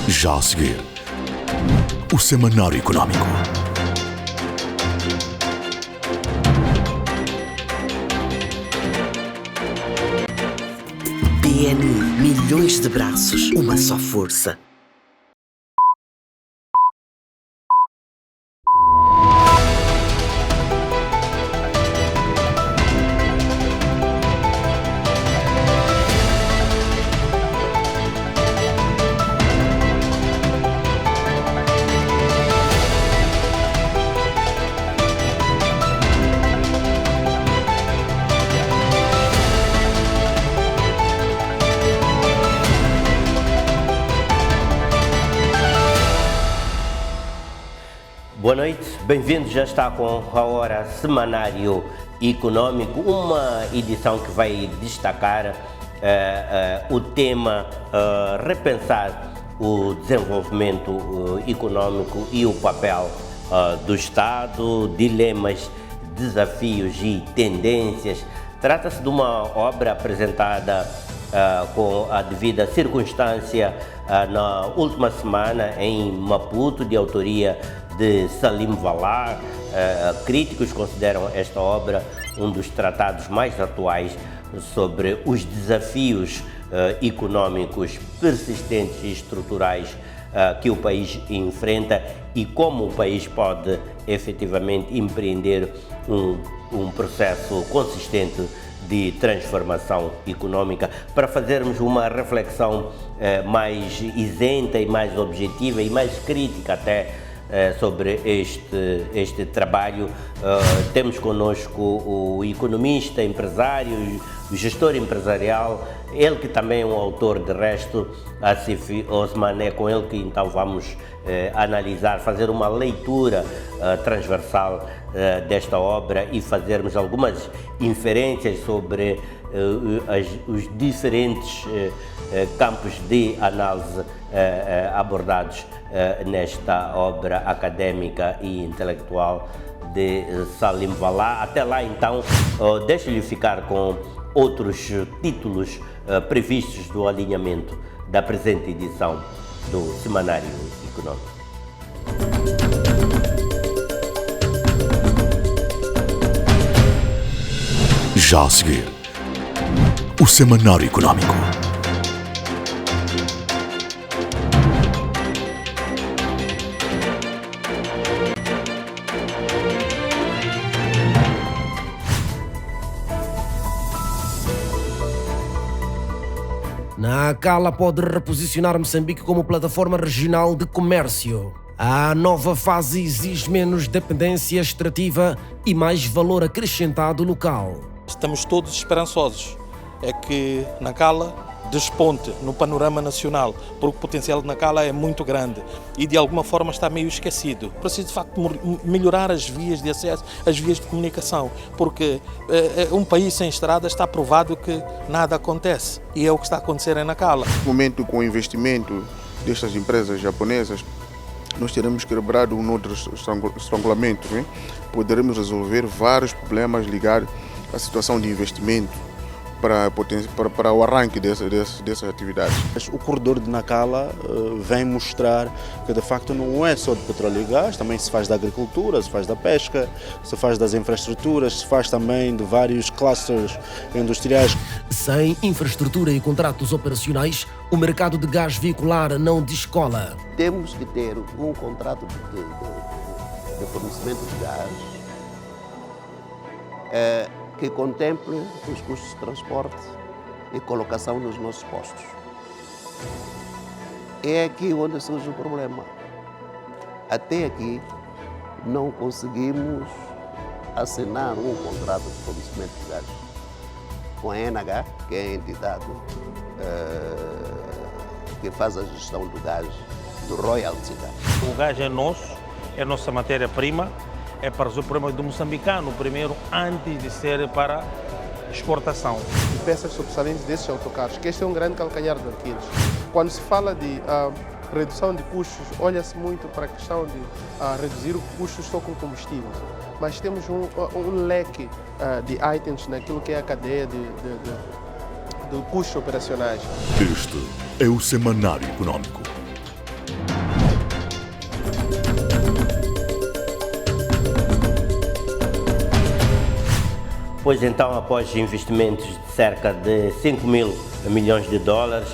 Já a seguir, o Semanário Económico. BNI, milhões de braços, uma só força. Boa noite, bem-vindos, já está com a hora Semanário Económico, uma edição que vai destacar o tema repensar o desenvolvimento económico e o papel do Estado, dilemas, desafios e tendências. Trata-se de uma obra apresentada com a devida circunstância na última semana em Maputo, de autoria de Salim Vallar. Críticos consideram esta obra um dos tratados mais atuais sobre os desafios econômicos persistentes e estruturais que o país enfrenta e como o país pode efetivamente empreender um processo consistente de transformação econômica. Para fazermos uma reflexão mais isenta e mais objetiva e mais crítica até sobre este trabalho, temos connosco o economista, empresário, o gestor empresarial, ele que também é um autor de resto, Asif Osman. É com ele que então vamos analisar, fazer uma leitura transversal desta obra e fazermos algumas inferências sobre os diferentes campos de análise abordados nesta obra académica e intelectual de Salim Vallar. Até lá então, deixo-lhe ficar com outros títulos previstos do alinhamento da presente edição do Semanário Económico. Já a seguir, o Semanário Económico. Nacala pode reposicionar Moçambique como plataforma regional de comércio. A nova fase exige menos dependência extrativa e mais valor acrescentado local. Estamos todos esperançosos. É que Nacala desponte no panorama nacional, porque o potencial de Nacala é muito grande e de alguma forma está meio esquecido. Precisa de facto melhorar as vias de acesso, as vias de comunicação, porque um país sem estrada está provado que nada acontece e é o que está a acontecer em Nacala. No momento, com o investimento destas empresas japonesas, nós teremos quebrado um outro estrangulamento, né? Poderemos resolver vários problemas ligados à situação de investimento para o arranque dessas atividades. O corredor de Nacala vem mostrar que de facto não é só de petróleo e gás, também se faz da agricultura, se faz da pesca, se faz das infraestruturas, se faz também de vários clusters industriais. Sem infraestrutura e contratos operacionais, o mercado de gás veicular não descola. Temos que ter um contrato de fornecimento de gás que contemple os custos de transporte e colocação nos nossos postos. É aqui onde surge o problema. Até aqui não conseguimos assinar um contrato de fornecimento de gás com a NH, que é a entidade que faz a gestão do gás, do royalty gás. O gás é nosso, é a nossa matéria-prima, é para resolver o problema do moçambicano, primeiro, antes de ser para exportação. Peças sobressalentes desses autocarros, que este é um grande calcanhar de Aquiles. Quando se fala de redução de custos, olha-se muito para a questão de reduzir o custo só com combustíveis. Mas temos um leque de itens naquilo que é a cadeia de custos operacionais. Este é o Semanário Económico. Pois então, após investimentos de cerca de 5 mil milhões de dólares,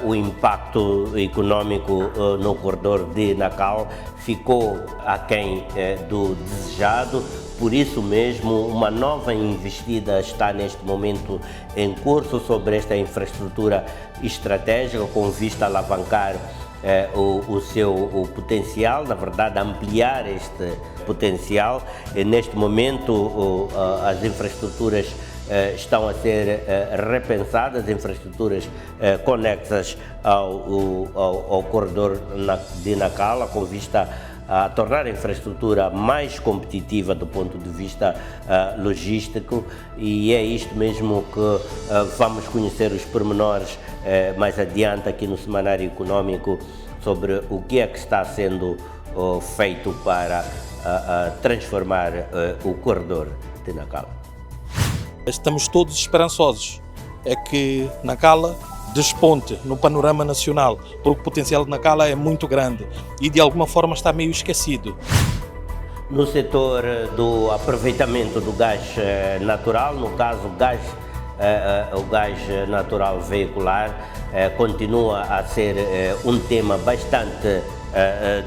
o impacto econômico no corredor de Nacal ficou aquém do desejado. Por isso mesmo, uma nova investida está neste momento em curso sobre esta infraestrutura estratégica com vista a alavancar o seu potencial, na verdade ampliar este potencial. Neste momento as infraestruturas estão a ser repensadas, infraestruturas conexas ao corredor de Nacala, com vista a tornar a infraestrutura mais competitiva do ponto de vista logístico, e é isto mesmo que vamos conhecer os pormenores mais adiante aqui no Semanário Econômico sobre o que é que está sendo feito para transformar o corredor de Nacala. Estamos todos esperançosos, é que Nacala desponte no panorama nacional, porque o potencial de Nacala é muito grande e de alguma forma está meio esquecido. No setor do aproveitamento do gás natural, no caso o gás natural veicular, continua a ser um tema bastante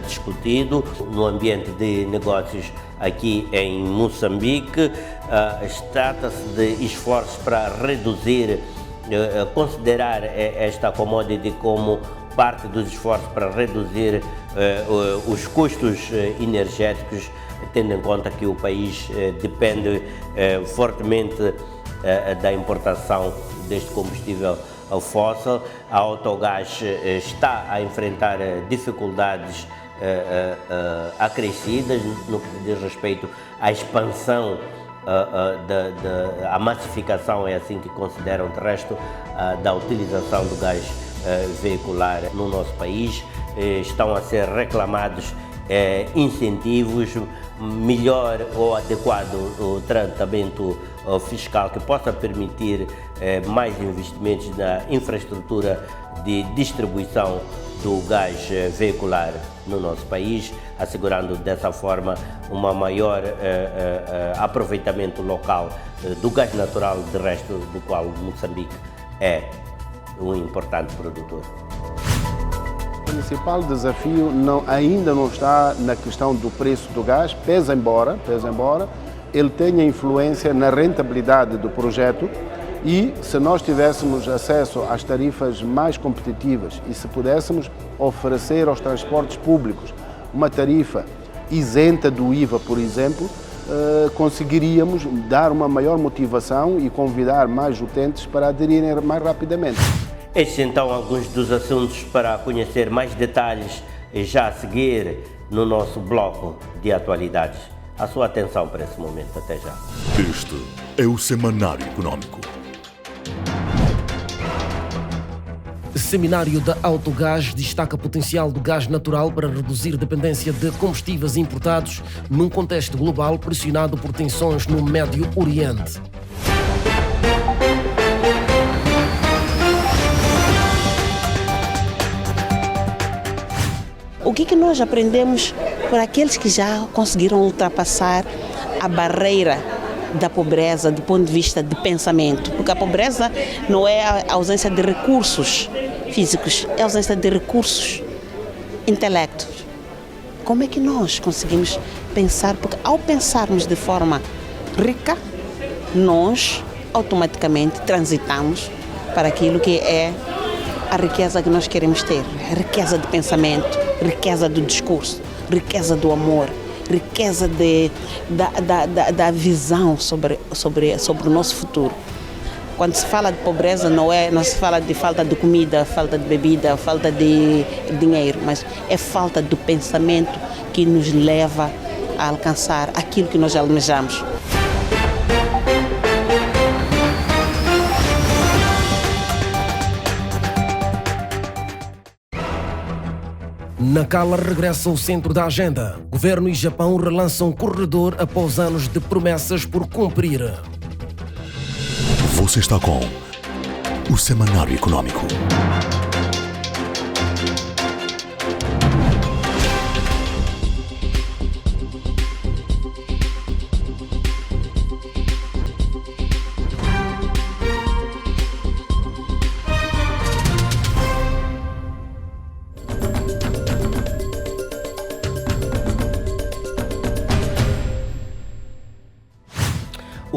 discutido no ambiente de negócios aqui em Moçambique. Trata-se de esforços para reduzir, considerar esta commodity como parte dos esforços para reduzir os custos energéticos, tendo em conta que o país depende fortemente da importação deste combustível fóssil. A Autogás está a enfrentar dificuldades acrescidas no que diz respeito à expansão, a massificação, é assim que consideram, de resto, da utilização do gás veicular no nosso país. Estão a ser reclamados incentivos, melhor ou adequado tratamento fiscal que possa permitir mais investimentos na infraestrutura de distribuição do gás veicular no nosso país, assegurando dessa forma um maior aproveitamento local do gás natural, de resto do qual Moçambique é um importante produtor. O principal desafio ainda não está na questão do preço do gás, pese embora ele tenha influência na rentabilidade do projeto, e se nós tivéssemos acesso às tarifas mais competitivas e se pudéssemos oferecer aos transportes públicos uma tarifa isenta do IVA, por exemplo, conseguiríamos dar uma maior motivação e convidar mais utentes para aderirem mais rapidamente. Estes então alguns dos assuntos para conhecer mais detalhes já a seguir no nosso bloco de atualidades. A sua atenção para esse momento. Até já. Este é o Semanário Econômico. Seminário da Autogás destaca o potencial do gás natural para reduzir dependência de combustíveis importados num contexto global pressionado por tensões no Médio Oriente. O que nós aprendemos por aqueles que já conseguiram ultrapassar a barreira da pobreza do ponto de vista de pensamento? Porque a pobreza não é a ausência de recursos físicos, é a ausência de recursos intelectos. Como é que nós conseguimos pensar? Porque ao pensarmos de forma rica, nós automaticamente transitamos para aquilo que é a riqueza que nós queremos ter, a riqueza de pensamento, riqueza do discurso, riqueza do amor, riqueza da visão sobre o nosso futuro. Quando se fala de pobreza, não se fala de falta de comida, falta de bebida, falta de dinheiro, mas é falta do pensamento que nos leva a alcançar aquilo que nós almejamos. Nacala regressa ao centro da agenda. Governo e Japão relançam corredor após anos de promessas por cumprir. Você está com o Semanário Econômico.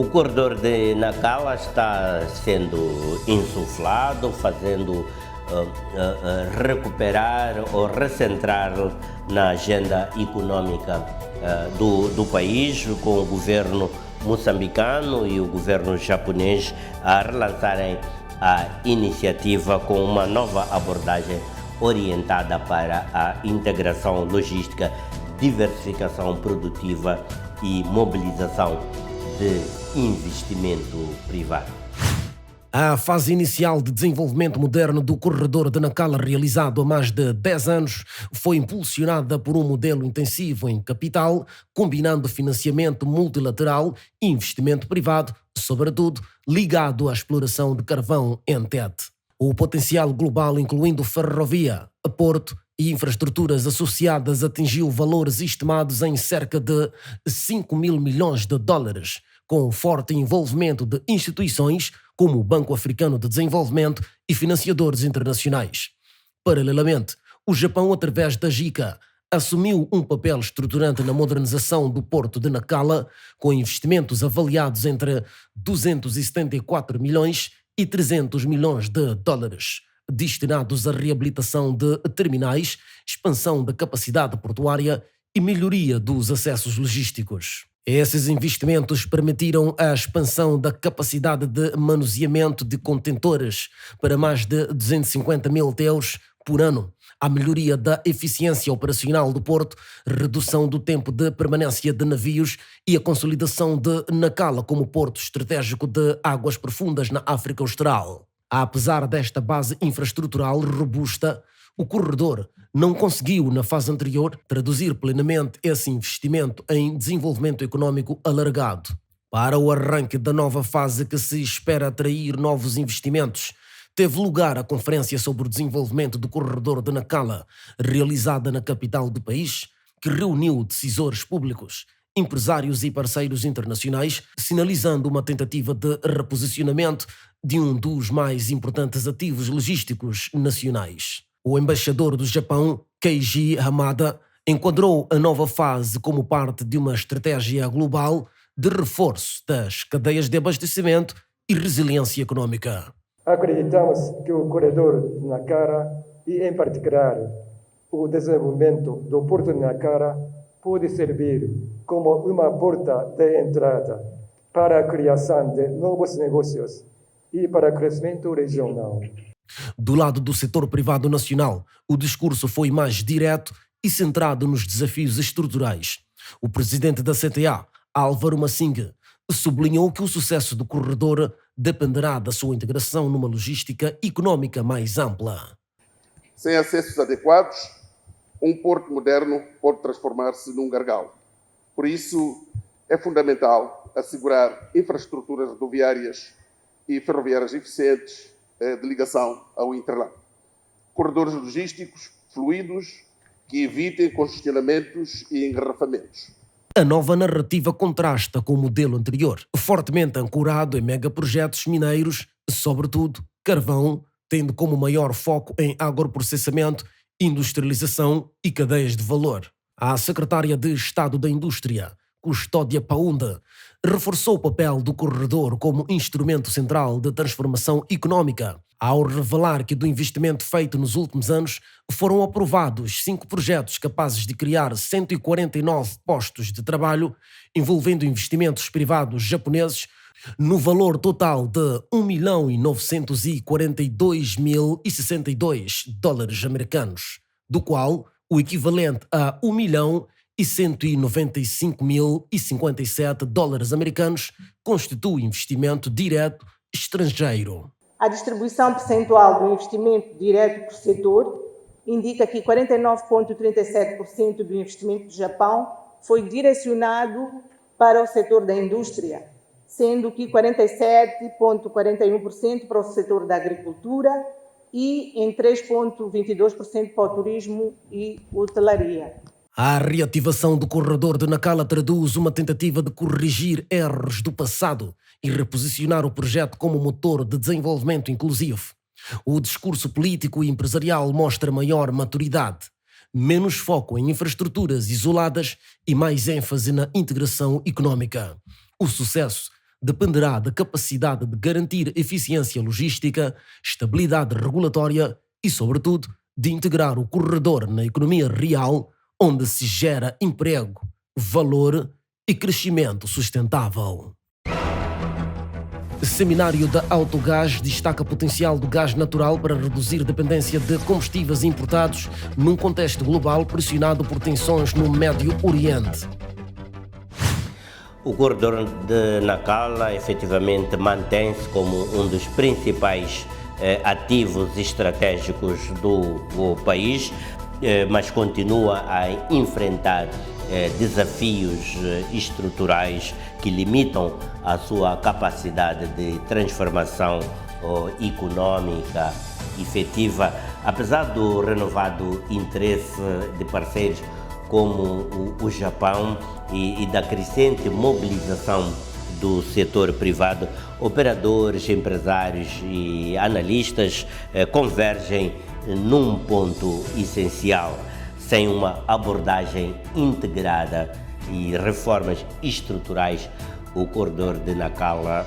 O corredor de Nacala está sendo insuflado, fazendo recuperar ou recentrar na agenda econômica do país, com o governo moçambicano e o governo japonês a relançarem a iniciativa com uma nova abordagem orientada para a integração logística, diversificação produtiva e mobilização de investimento privado. A fase inicial de desenvolvimento moderno do corredor de Nacala, realizado há mais de 10 anos, foi impulsionada por um modelo intensivo em capital, combinando financiamento multilateral e investimento privado, sobretudo ligado à exploração de carvão em Tete. O potencial global, incluindo ferrovia, porto e infraestruturas associadas, atingiu valores estimados em cerca de 5 mil milhões de dólares, com forte envolvimento de instituições como o Banco Africano de Desenvolvimento e financiadores internacionais. Paralelamente, o Japão, através da JICA, assumiu um papel estruturante na modernização do porto de Nacala, com investimentos avaliados entre 274 milhões e 300 milhões de dólares, destinados à reabilitação de terminais, expansão da capacidade portuária e melhoria dos acessos logísticos. Esses investimentos permitiram a expansão da capacidade de manuseamento de contentores para mais de 250 mil TEUs por ano, a melhoria da eficiência operacional do porto, redução do tempo de permanência de navios e a consolidação de Nacala como porto estratégico de águas profundas na África Austral. Apesar desta base infraestrutural robusta, o corredor não conseguiu, na fase anterior, traduzir plenamente esse investimento em desenvolvimento econômico alargado. Para o arranque da nova fase, que se espera atrair novos investimentos, teve lugar a Conferência sobre o Desenvolvimento do Corredor de Nacala, realizada na capital do país, que reuniu decisores públicos, empresários e parceiros internacionais, sinalizando uma tentativa de reposicionamento de um dos mais importantes ativos logísticos nacionais. O embaixador do Japão, Keiji Hamada, enquadrou a nova fase como parte de uma estratégia global de reforço das cadeias de abastecimento e resiliência econômica. Acreditamos que o corredor de Nacala e, em particular, o desenvolvimento do porto de Nacala pode servir como uma porta de entrada para a criação de novos negócios e para o crescimento regional. Do lado do setor privado nacional, o discurso foi mais direto e centrado nos desafios estruturais. O presidente da CTA, Álvaro Massinga, sublinhou que o sucesso do corredor dependerá da sua integração numa logística econômica mais ampla. Sem acessos adequados, um porto moderno pode transformar-se num gargalo. Por isso, é fundamental assegurar infraestruturas rodoviárias e ferroviárias eficientes de ligação ao Interland. Corredores logísticos fluidos que evitem congestionamentos e engarrafamentos. A nova narrativa contrasta com o modelo anterior, fortemente ancorado em megaprojetos mineiros, sobretudo carvão, tendo como maior foco em agroprocessamento, industrialização e cadeias de valor. A secretária de Estado da Indústria, Custódia Paunda, reforçou o papel do corredor como instrumento central de transformação econômica, ao revelar que do investimento feito nos últimos anos foram aprovados 5 projetos capazes de criar 149 postos de trabalho, envolvendo investimentos privados japoneses, no valor total de 1.942.062 dólares americanos, do qual o equivalente a 1.195.057 dólares americanos constitui investimento direto estrangeiro. A distribuição percentual do investimento direto por setor indica que 49,37% do investimento do Japão foi direcionado para o setor da indústria, sendo que 47,41% para o setor da agricultura e em 3,22% para o turismo e hotelaria. A reativação do corredor de Nacala traduz uma tentativa de corrigir erros do passado e reposicionar o projeto como motor de desenvolvimento inclusivo. O discurso político e empresarial mostra maior maturidade, menos foco em infraestruturas isoladas e mais ênfase na integração econômica. O sucesso dependerá da capacidade de garantir eficiência logística, estabilidade regulatória e, sobretudo, de integrar o corredor na economia real, onde se gera emprego, valor e crescimento sustentável. Seminário da Autogás destaca potencial do gás natural para reduzir dependência de combustíveis importados num contexto global pressionado por tensões no Médio Oriente. O corredor de Nacala efetivamente mantém-se como um dos principais ativos estratégicos do país, mas continua a enfrentar desafios estruturais que limitam a sua capacidade de transformação econômica efetiva, apesar do renovado interesse de parceiros como o Japão e da crescente mobilização do setor privado. Operadores, empresários e analistas convergem num ponto essencial: sem uma abordagem integrada e reformas estruturais, o corredor de Nacala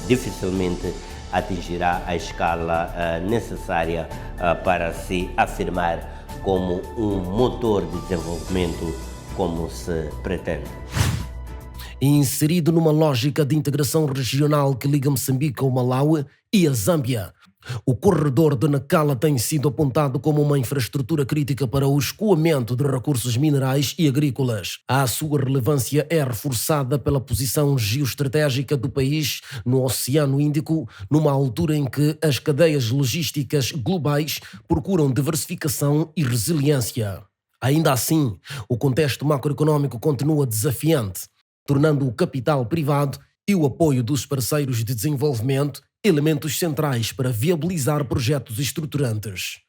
dificilmente atingirá a escala necessária para se afirmar como um motor de desenvolvimento como se pretende. Inserido numa lógica de integração regional que liga Moçambique ao Malawi e a Zâmbia, o corredor de Nacala tem sido apontado como uma infraestrutura crítica para o escoamento de recursos minerais e agrícolas. A sua relevância é reforçada pela posição geoestratégica do país no Oceano Índico, numa altura em que as cadeias logísticas globais procuram diversificação e resiliência. Ainda assim, o contexto macroeconômico continua desafiante, tornando o capital privado e o apoio dos parceiros de desenvolvimento elementos centrais para viabilizar projetos estruturantes.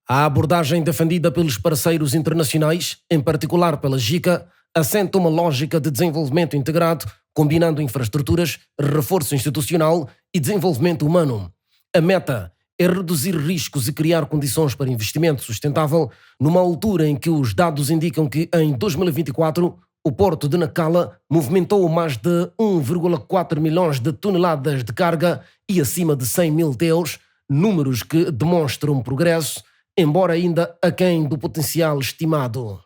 A abordagem defendida pelos parceiros internacionais, em particular pela JICA, assenta uma lógica de desenvolvimento integrado, combinando infraestruturas, reforço institucional e desenvolvimento humano. A meta é reduzir riscos e criar condições para investimento sustentável, numa altura em que os dados indicam que, em 2024, o porto de Nacala movimentou mais de 1,4 milhões de toneladas de carga e acima de 100 mil TEUs, números que demonstram progresso, embora ainda aquém do potencial estimado.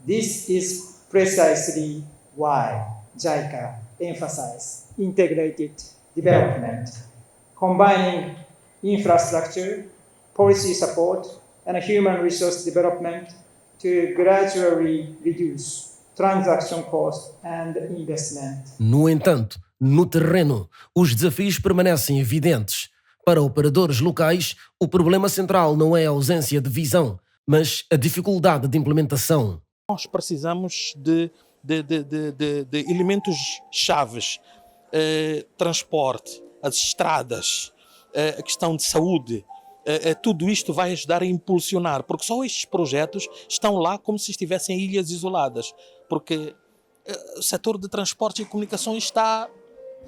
This is precisely why JICA emphasizes integrated development, combining infrastructure, policy support, and human resource development to gradually reduce transaction cost and investment. No entanto, no terreno, os desafios permanecem evidentes. Para operadores locais, o problema central não é a ausência de visão, mas a dificuldade de implementação. Nós precisamos de elementos chaves, transporte, as estradas, a questão de saúde. Tudo isto vai ajudar a impulsionar, porque só estes projetos estão lá como se estivessem ilhas isoladas, porque o setor de transporte e comunicações está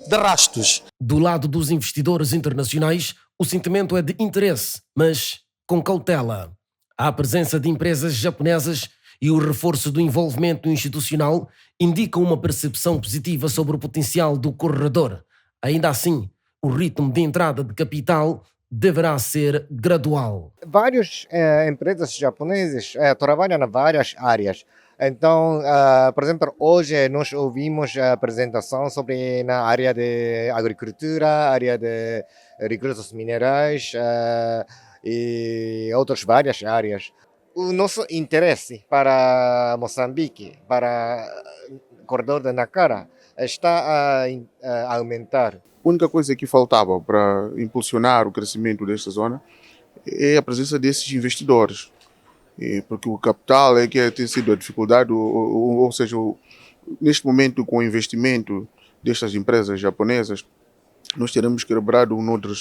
de rastos. Do lado dos investidores internacionais, o sentimento é de interesse, mas com cautela. A presença de empresas japonesas e o reforço do envolvimento institucional indicam uma percepção positiva sobre o potencial do corredor. Ainda assim, o ritmo de entrada de capital deverá ser gradual. Várias empresas japonesas trabalham em várias áreas. Então, por exemplo, hoje nós ouvimos a apresentação sobre na área de agricultura, área de recursos minerais e outras várias áreas. O nosso interesse para Moçambique, para o corredor de Nacala, está a aumentar. A única coisa que faltava para impulsionar o crescimento desta zona é a presença desses investidores. Porque o capital é que tem sido a dificuldade, ou seja, neste momento com o investimento destas empresas japonesas, nós teremos quebrado um outro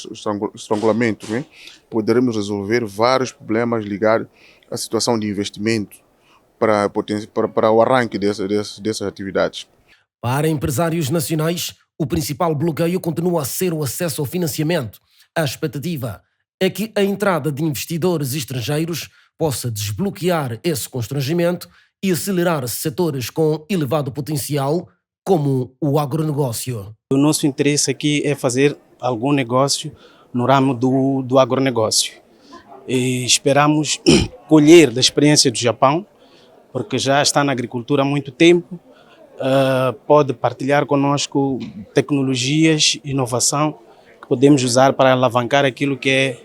estrangulamento, né? Poderemos resolver vários problemas ligados à situação de investimento para o arranque dessas atividades. Para empresários nacionais, o principal bloqueio continua a ser o acesso ao financiamento. A expectativa é que a entrada de investidores estrangeiros possa desbloquear esse constrangimento e acelerar setores com elevado potencial, como o agronegócio. O nosso interesse aqui é fazer algum negócio no ramo do agronegócio. E esperamos colher da experiência do Japão, porque já está na agricultura há muito tempo, pode partilhar conosco tecnologias, inovação, que podemos usar para alavancar aquilo que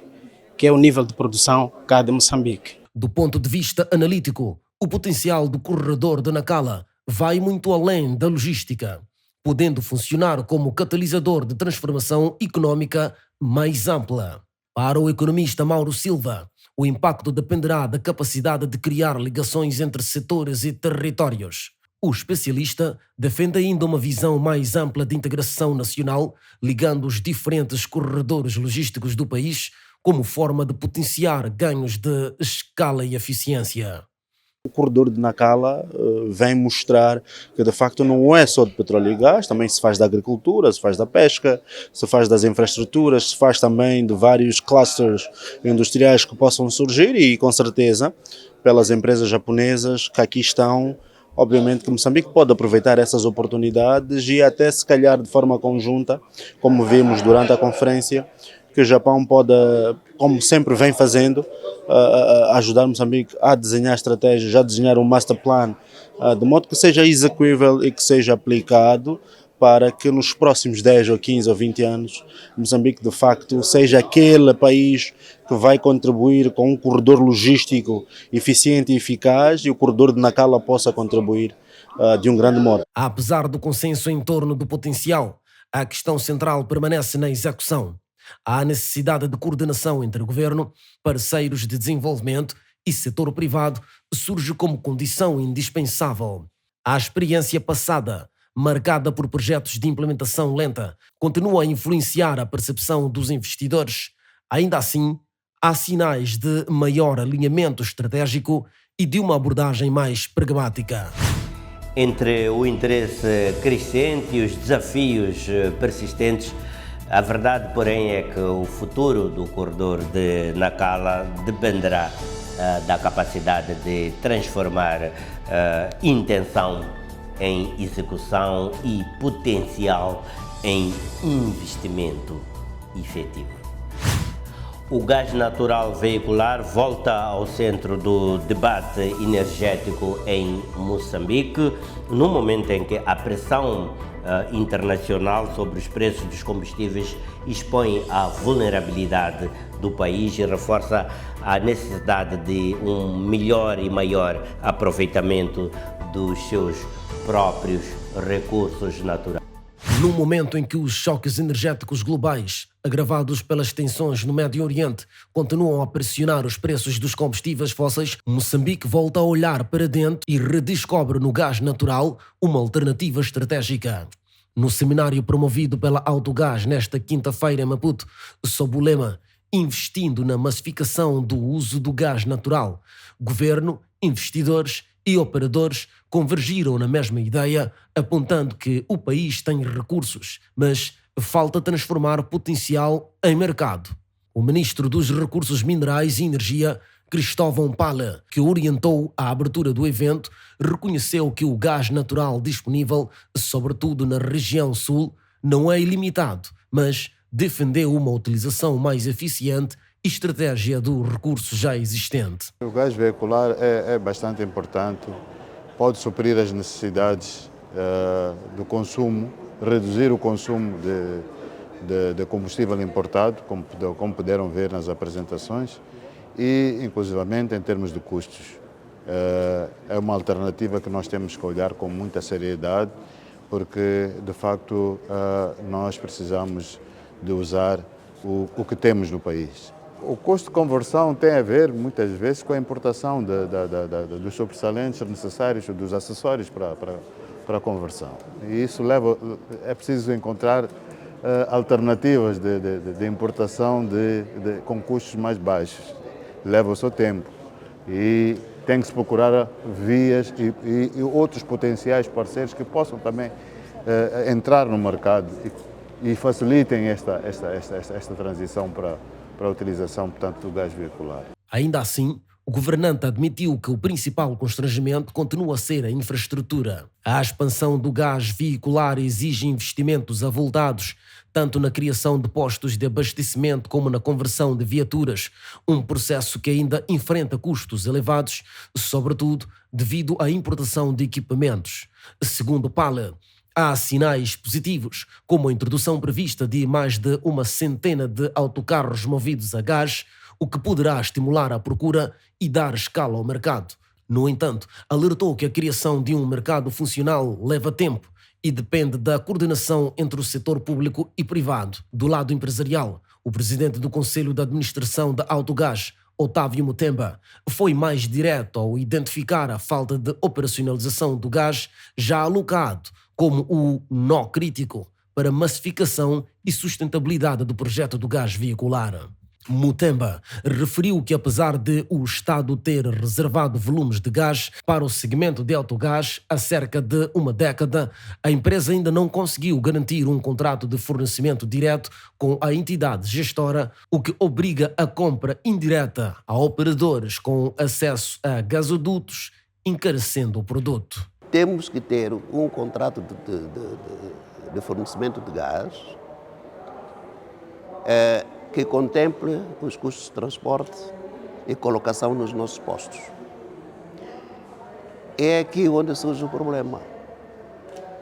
é o nível de produção cá de Moçambique. Do ponto de vista analítico, o potencial do corredor de Nacala vai muito além da logística, podendo funcionar como catalisador de transformação económica mais ampla. Para o economista Mauro Silva, o impacto dependerá da capacidade de criar ligações entre setores e territórios. O especialista defende ainda uma visão mais ampla de integração nacional, ligando os diferentes corredores logísticos do país como forma de potenciar ganhos de escala e eficiência. O corredor de Nacala vem mostrar que de facto não é só de petróleo e gás, também se faz da agricultura, se faz da pesca, se faz das infraestruturas, se faz também de vários clusters industriais que possam surgir e com certeza pelas empresas japonesas que aqui estão, obviamente que Moçambique pode aproveitar essas oportunidades e até se calhar de forma conjunta, como vimos durante a conferência, que o Japão pode, como sempre vem fazendo, ajudar Moçambique a desenhar estratégias, a desenhar um master plan, de modo que seja execuível e que seja aplicado para que nos próximos 10 ou 15 ou 20 anos Moçambique de facto seja aquele país que vai contribuir com um corredor logístico eficiente e eficaz e o corredor de Nacala possa contribuir de um grande modo. Apesar do consenso em torno do potencial, a questão central permanece na execução. Há necessidade de coordenação entre governo, parceiros de desenvolvimento e setor privado surge como condição indispensável. A experiência passada, marcada por projetos de implementação lenta, continua a influenciar a percepção dos investidores. Ainda assim, há sinais de maior alinhamento estratégico e de uma abordagem mais pragmática. Entre o interesse crescente e os desafios persistentes, a verdade, porém, é que o futuro do corredor de Nacala dependerá da capacidade de transformar intenção em execução e potencial em investimento efetivo. O gás natural veicular volta ao centro do debate energético em Moçambique, no momento em que a pressão internacional sobre os preços dos combustíveis expõe a vulnerabilidade do país e reforça a necessidade de um melhor e maior aproveitamento dos seus próprios recursos naturais. No momento em que os choques energéticos globais, agravados pelas tensões no Médio Oriente, continuam a pressionar os preços dos combustíveis fósseis, Moçambique volta a olhar para dentro e redescobre no gás natural uma alternativa estratégica. No seminário promovido pela Autogás nesta quinta-feira em Maputo, sob o lema Investindo na massificação do uso do gás natural, governo, investidores e operadores convergiram na mesma ideia, apontando que o país tem recursos, mas falta transformar potencial em mercado. O ministro dos Recursos Minerais e Energia, Cristóvão Pala, que orientou a abertura do evento, reconheceu que o gás natural disponível, sobretudo na região sul, não é ilimitado, mas defendeu uma utilização mais eficiente e estratégia do recurso já existente. O gás veicular é bastante importante, pode suprir as necessidades do consumo, reduzir o consumo de combustível importado, como puderam ver nas apresentações, e inclusivamente em termos de custos. É uma alternativa que nós temos que olhar com muita seriedade, porque de facto nós precisamos de usar o que temos no país. O custo de conversão tem a ver, muitas vezes, com a importação dos sobressalentes necessários, dos acessórios para a conversão. E isso é preciso encontrar alternativas de importação com custos mais baixos. Leva o seu tempo e tem que se procurar vias e outros potenciais parceiros que possam também entrar no mercado e facilitem esta transição para a utilização, portanto, do gás veicular. Ainda assim, o o governante admitiu que o principal constrangimento continua a ser a infraestrutura. A expansão do gás veicular exige investimentos avultados, tanto na criação de postos de abastecimento como na conversão de viaturas, um processo que ainda enfrenta custos elevados, sobretudo devido à importação de equipamentos. Segundo Pala, há sinais positivos, como a introdução prevista de mais de 100 de autocarros movidos a gás, o que poderá estimular a procura e dar escala ao mercado. No entanto, alertou que a criação de um mercado funcional leva tempo e depende da coordenação entre o setor público e privado. Do lado empresarial, o presidente do Conselho de Administração da Autogás, Otávio Mutemba, foi mais direto ao identificar a falta de operacionalização do gás já alocado como o nó crítico para a massificação e sustentabilidade do projeto do gás veicular. Mutemba referiu que, apesar de o Estado ter reservado volumes de gás para o segmento de autogás há cerca de uma década, a empresa ainda não conseguiu garantir um contrato de fornecimento direto com a entidade gestora, o que obriga a compra indireta a operadores com acesso a gasodutos, encarecendo o produto. Temos que ter um contrato de fornecimento de gás que contemple os custos de transporte e colocação nos nossos postos. É aqui onde surge o problema.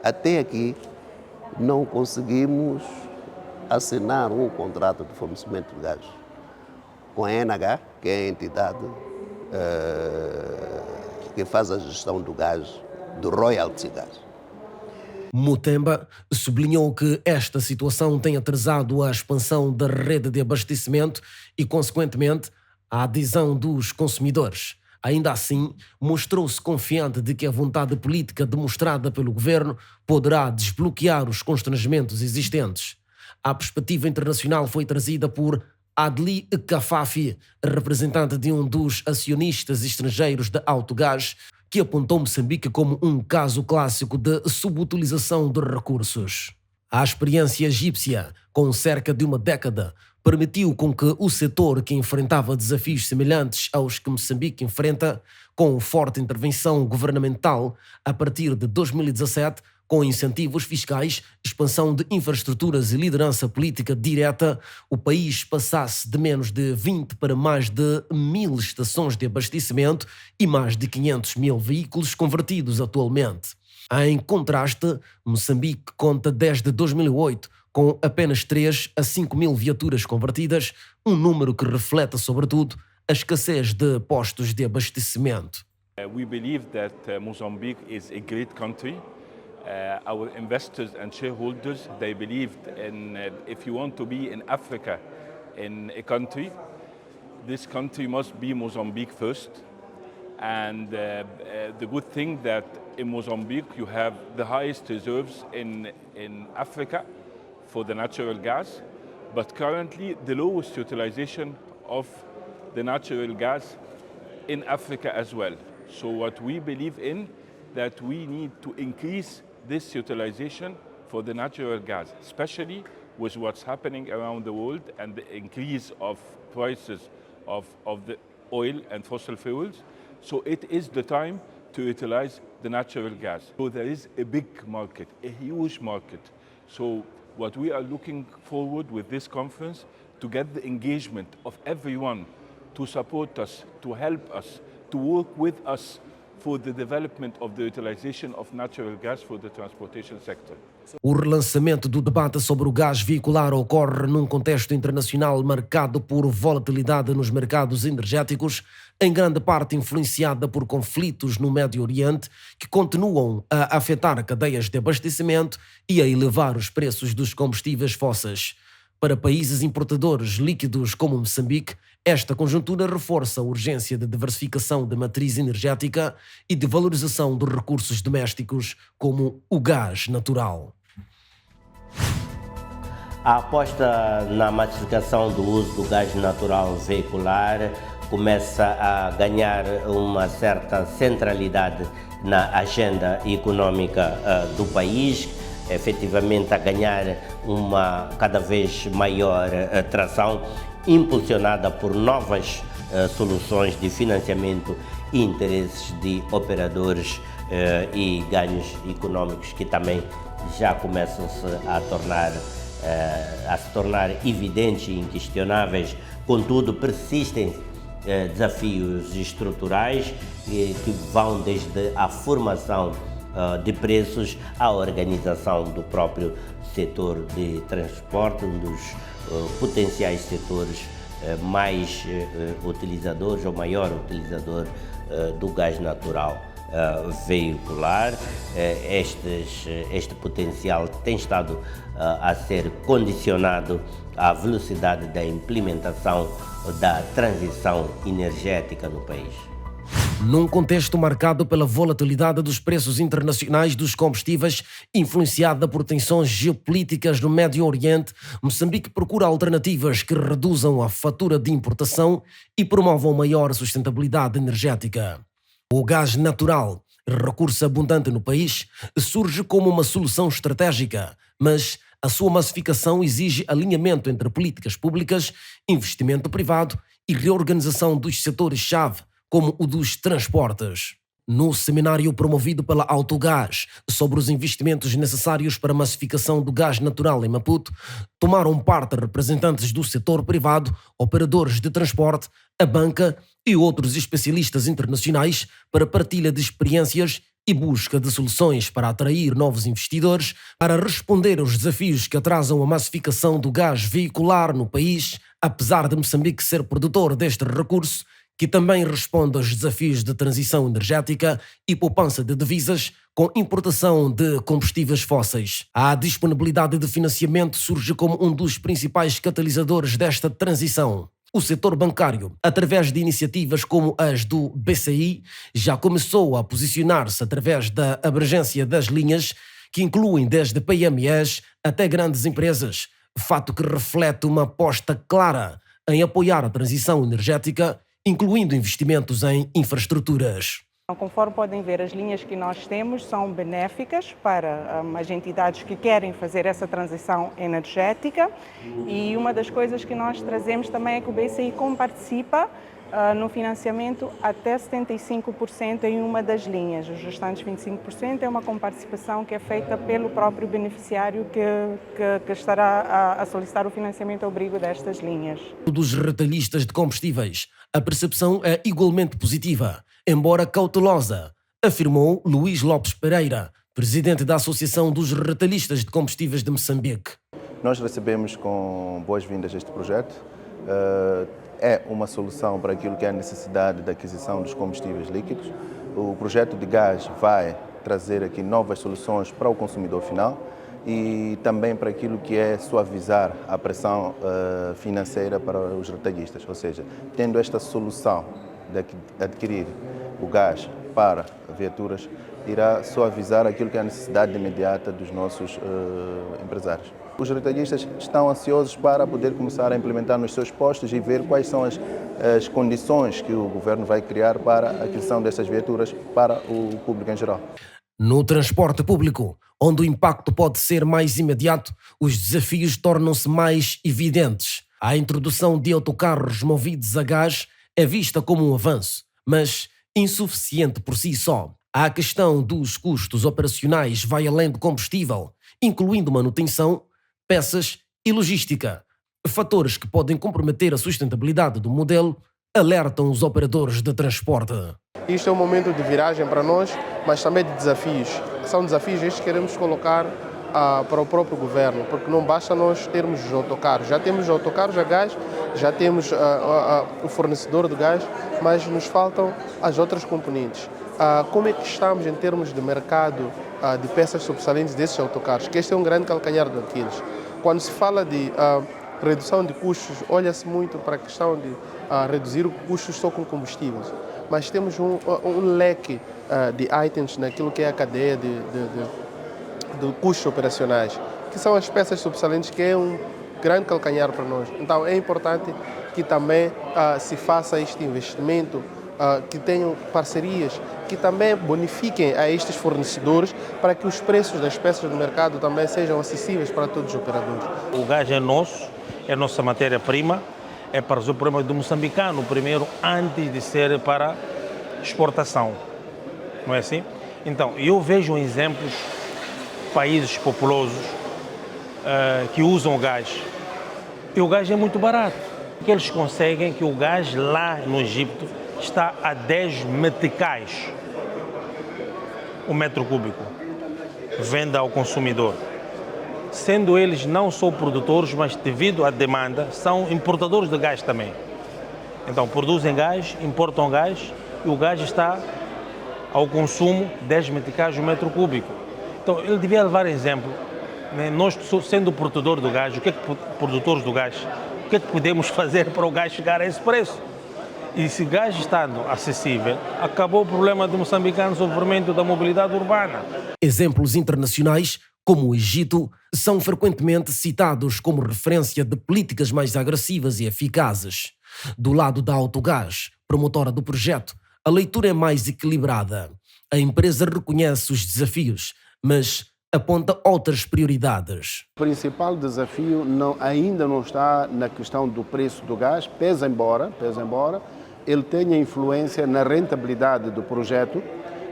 Até aqui não conseguimos assinar um contrato de fornecimento de gás com a ENH, que é a entidade que faz a gestão do gás, do royalty gás. Mutemba sublinhou que esta situação tem atrasado a expansão da rede de abastecimento e, consequentemente, a adesão dos consumidores. Ainda assim, mostrou-se confiante de que a vontade política demonstrada pelo governo poderá desbloquear os constrangimentos existentes. A perspectiva internacional foi trazida por Adli Kafafi, representante de um dos acionistas estrangeiros da Autogás, que apontou Moçambique como um caso clássico de subutilização de recursos. A experiência egípcia, com cerca de uma década, permitiu com que o setor, que enfrentava desafios semelhantes aos que Moçambique enfrenta, com forte intervenção governamental, a partir de 2017, com incentivos fiscais, expansão de infraestruturas e liderança política direta, o país passasse de menos de 20 para mais de 1000 estações de abastecimento e mais de 500 mil veículos convertidos atualmente. Em contraste, Moçambique conta desde 2008 com apenas 3 a 5 mil viaturas convertidas, um número que reflete, sobretudo, a escassez de postos de abastecimento. We believe that Mozambique is a great country. Our investors and shareholders, they believed in if you want to be in Africa in a country, this country must be Mozambique first. And the good thing that in Mozambique you have the highest reserves in Africa for the natural gas, but currently the lowest utilization of the natural gas in Africa as well. So what we believe in, that we need to increase this utilization for the natural gas, especially with what's happening around the world and the increase of prices of the oil and fossil fuels. So it is the time to utilize the natural gas. So there is a big market, a huge market. So what we are looking forward with this conference, to get the engagement of everyone to support us, to help us, to work with us for the development of the utilization of natural gas for the transportation sector. O relançamento do debate sobre o gás veicular ocorre num contexto internacional marcado por volatilidade nos mercados energéticos, em grande parte influenciada por conflitos no Médio Oriente, que continuam a afetar cadeias de abastecimento e a elevar os preços dos combustíveis fósseis. Para países importadores líquidos como Moçambique, esta conjuntura reforça a urgência de diversificação da matriz energética e de valorização dos recursos domésticos, como o gás natural. A aposta na massificação do uso do gás natural veicular começa a ganhar uma certa centralidade na agenda econômica do país, efetivamente a ganhar uma cada vez maior atração, impulsionada por novas soluções de financiamento e interesses de operadores e ganhos econômicos que também já começam-se a se tornar evidentes e inquestionáveis. Contudo, persistem desafios estruturais que vão desde a formação de preços à organização do próprio setor de transporte, um dos potenciais setores mais utilizadores ou maior utilizador do gás natural veicular. Este potencial tem estado a ser condicionado à velocidade da implementação da transição energética no país. Num contexto marcado pela volatilidade dos preços internacionais dos combustíveis, influenciada por tensões geopolíticas no Médio Oriente, Moçambique procura alternativas que reduzam a fatura de importação e promovam maior sustentabilidade energética. O gás natural, recurso abundante no país, surge como uma solução estratégica, mas a sua massificação exige alinhamento entre políticas públicas, investimento privado e reorganização dos setores-chave, como o dos transportes. No seminário promovido pela Autogás sobre os investimentos necessários para a massificação do gás natural em Maputo, tomaram parte representantes do setor privado, operadores de transporte, a banca e outros especialistas internacionais para partilha de experiências e busca de soluções para atrair novos investidores, para responder aos desafios que atrasam a massificação do gás veicular no país, apesar de Moçambique ser produtor deste recurso, que também responde aos desafios de transição energética e poupança de divisas com importação de combustíveis fósseis. A disponibilidade de financiamento surge como um dos principais catalisadores desta transição. O setor bancário, através de iniciativas como as do BCI, já começou a posicionar-se através da abrangência das linhas, que incluem desde PMEs até grandes empresas, fato que reflete uma aposta clara em apoiar a transição energética, incluindo investimentos em infraestruturas. Conforme podem ver, as linhas que nós temos são benéficas para as entidades que querem fazer essa transição energética, e uma das coisas que nós trazemos também é que o BCI participa no financiamento até 75% em uma das linhas. Os restantes 25% é uma comparticipação que é feita pelo próprio beneficiário que estará a solicitar o financiamento ao abrigo destas linhas. Dos retalhistas de combustíveis, a percepção é igualmente positiva, embora cautelosa, afirmou Luís Lopes Pereira, presidente da Associação dos Retalhistas de Combustíveis de Moçambique. Nós recebemos com boas-vindas este projeto. É uma solução para aquilo que é a necessidade da aquisição dos combustíveis líquidos. O projeto de gás vai trazer aqui novas soluções para o consumidor final e também para aquilo que é suavizar a pressão financeira para os retalhistas. Ou seja, tendo esta solução de adquirir o gás para viaturas, irá suavizar aquilo que é a necessidade imediata dos nossos empresários. Os retalhistas estão ansiosos para poder começar a implementar nos seus postos e ver quais são as condições que o governo vai criar para a aquisição dessas viaturas para o público em geral. No transporte público, onde o impacto pode ser mais imediato, os desafios tornam-se mais evidentes. A introdução de autocarros movidos a gás é vista como um avanço, mas insuficiente por si só. A questão dos custos operacionais vai além do combustível, incluindo manutenção, peças e logística. Fatores que podem comprometer a sustentabilidade do modelo, alertam os operadores de transporte. Isto é um momento de viragem para nós, mas também de desafios. São desafios estes que queremos colocar para o próprio governo, porque não basta nós termos os autocarros. Já temos os autocarros a gás, já temos o fornecedor de gás, mas nos faltam as outras componentes. Como é que estamos em termos de mercado de peças subsalentes desses autocarros? Que este é um grande calcanhar de Aquiles. Quando se fala de redução de custos, olha-se muito para a questão de reduzir os custos só com combustíveis. Mas temos um leque de itens naquilo que é a cadeia de custos operacionais, que são as peças subsalentes, que é um grande calcanhar para nós. Então é importante que também se faça este investimento, que tenham parcerias, que também bonifiquem a estes fornecedores para que os preços das peças do mercado também sejam acessíveis para todos os operadores. O gás é nosso, é a nossa matéria-prima, é para resolver o problema do moçambicano primeiro, antes de ser para exportação. Não é assim? Então, eu vejo exemplos de países populosos que usam o gás. E o gás é muito barato. Que eles conseguem que o gás lá no Egito está a 10 meticais o metro cúbico. Venda ao consumidor. Sendo eles não só produtores, mas devido à demanda, são importadores de gás também. Então, produzem gás, importam gás e o gás está ao consumo 10 meticais o metro cúbico. Então, ele devia levar exemplo. Né? Nós, sendo produtor do gás, produtores do gás, o que é que podemos fazer para o gás chegar a esse preço? E se o gás estando acessível, acabou o problema do moçambicano sobre o fomento da mobilidade urbana. Exemplos internacionais, como o Egito, são frequentemente citados como referência de políticas mais agressivas e eficazes. Do lado da Autogás, promotora do projeto, a leitura é mais equilibrada. A empresa reconhece os desafios, mas aponta outras prioridades. O principal desafio ainda não está na questão do preço do gás, pese embora ele tenha influência na rentabilidade do projeto,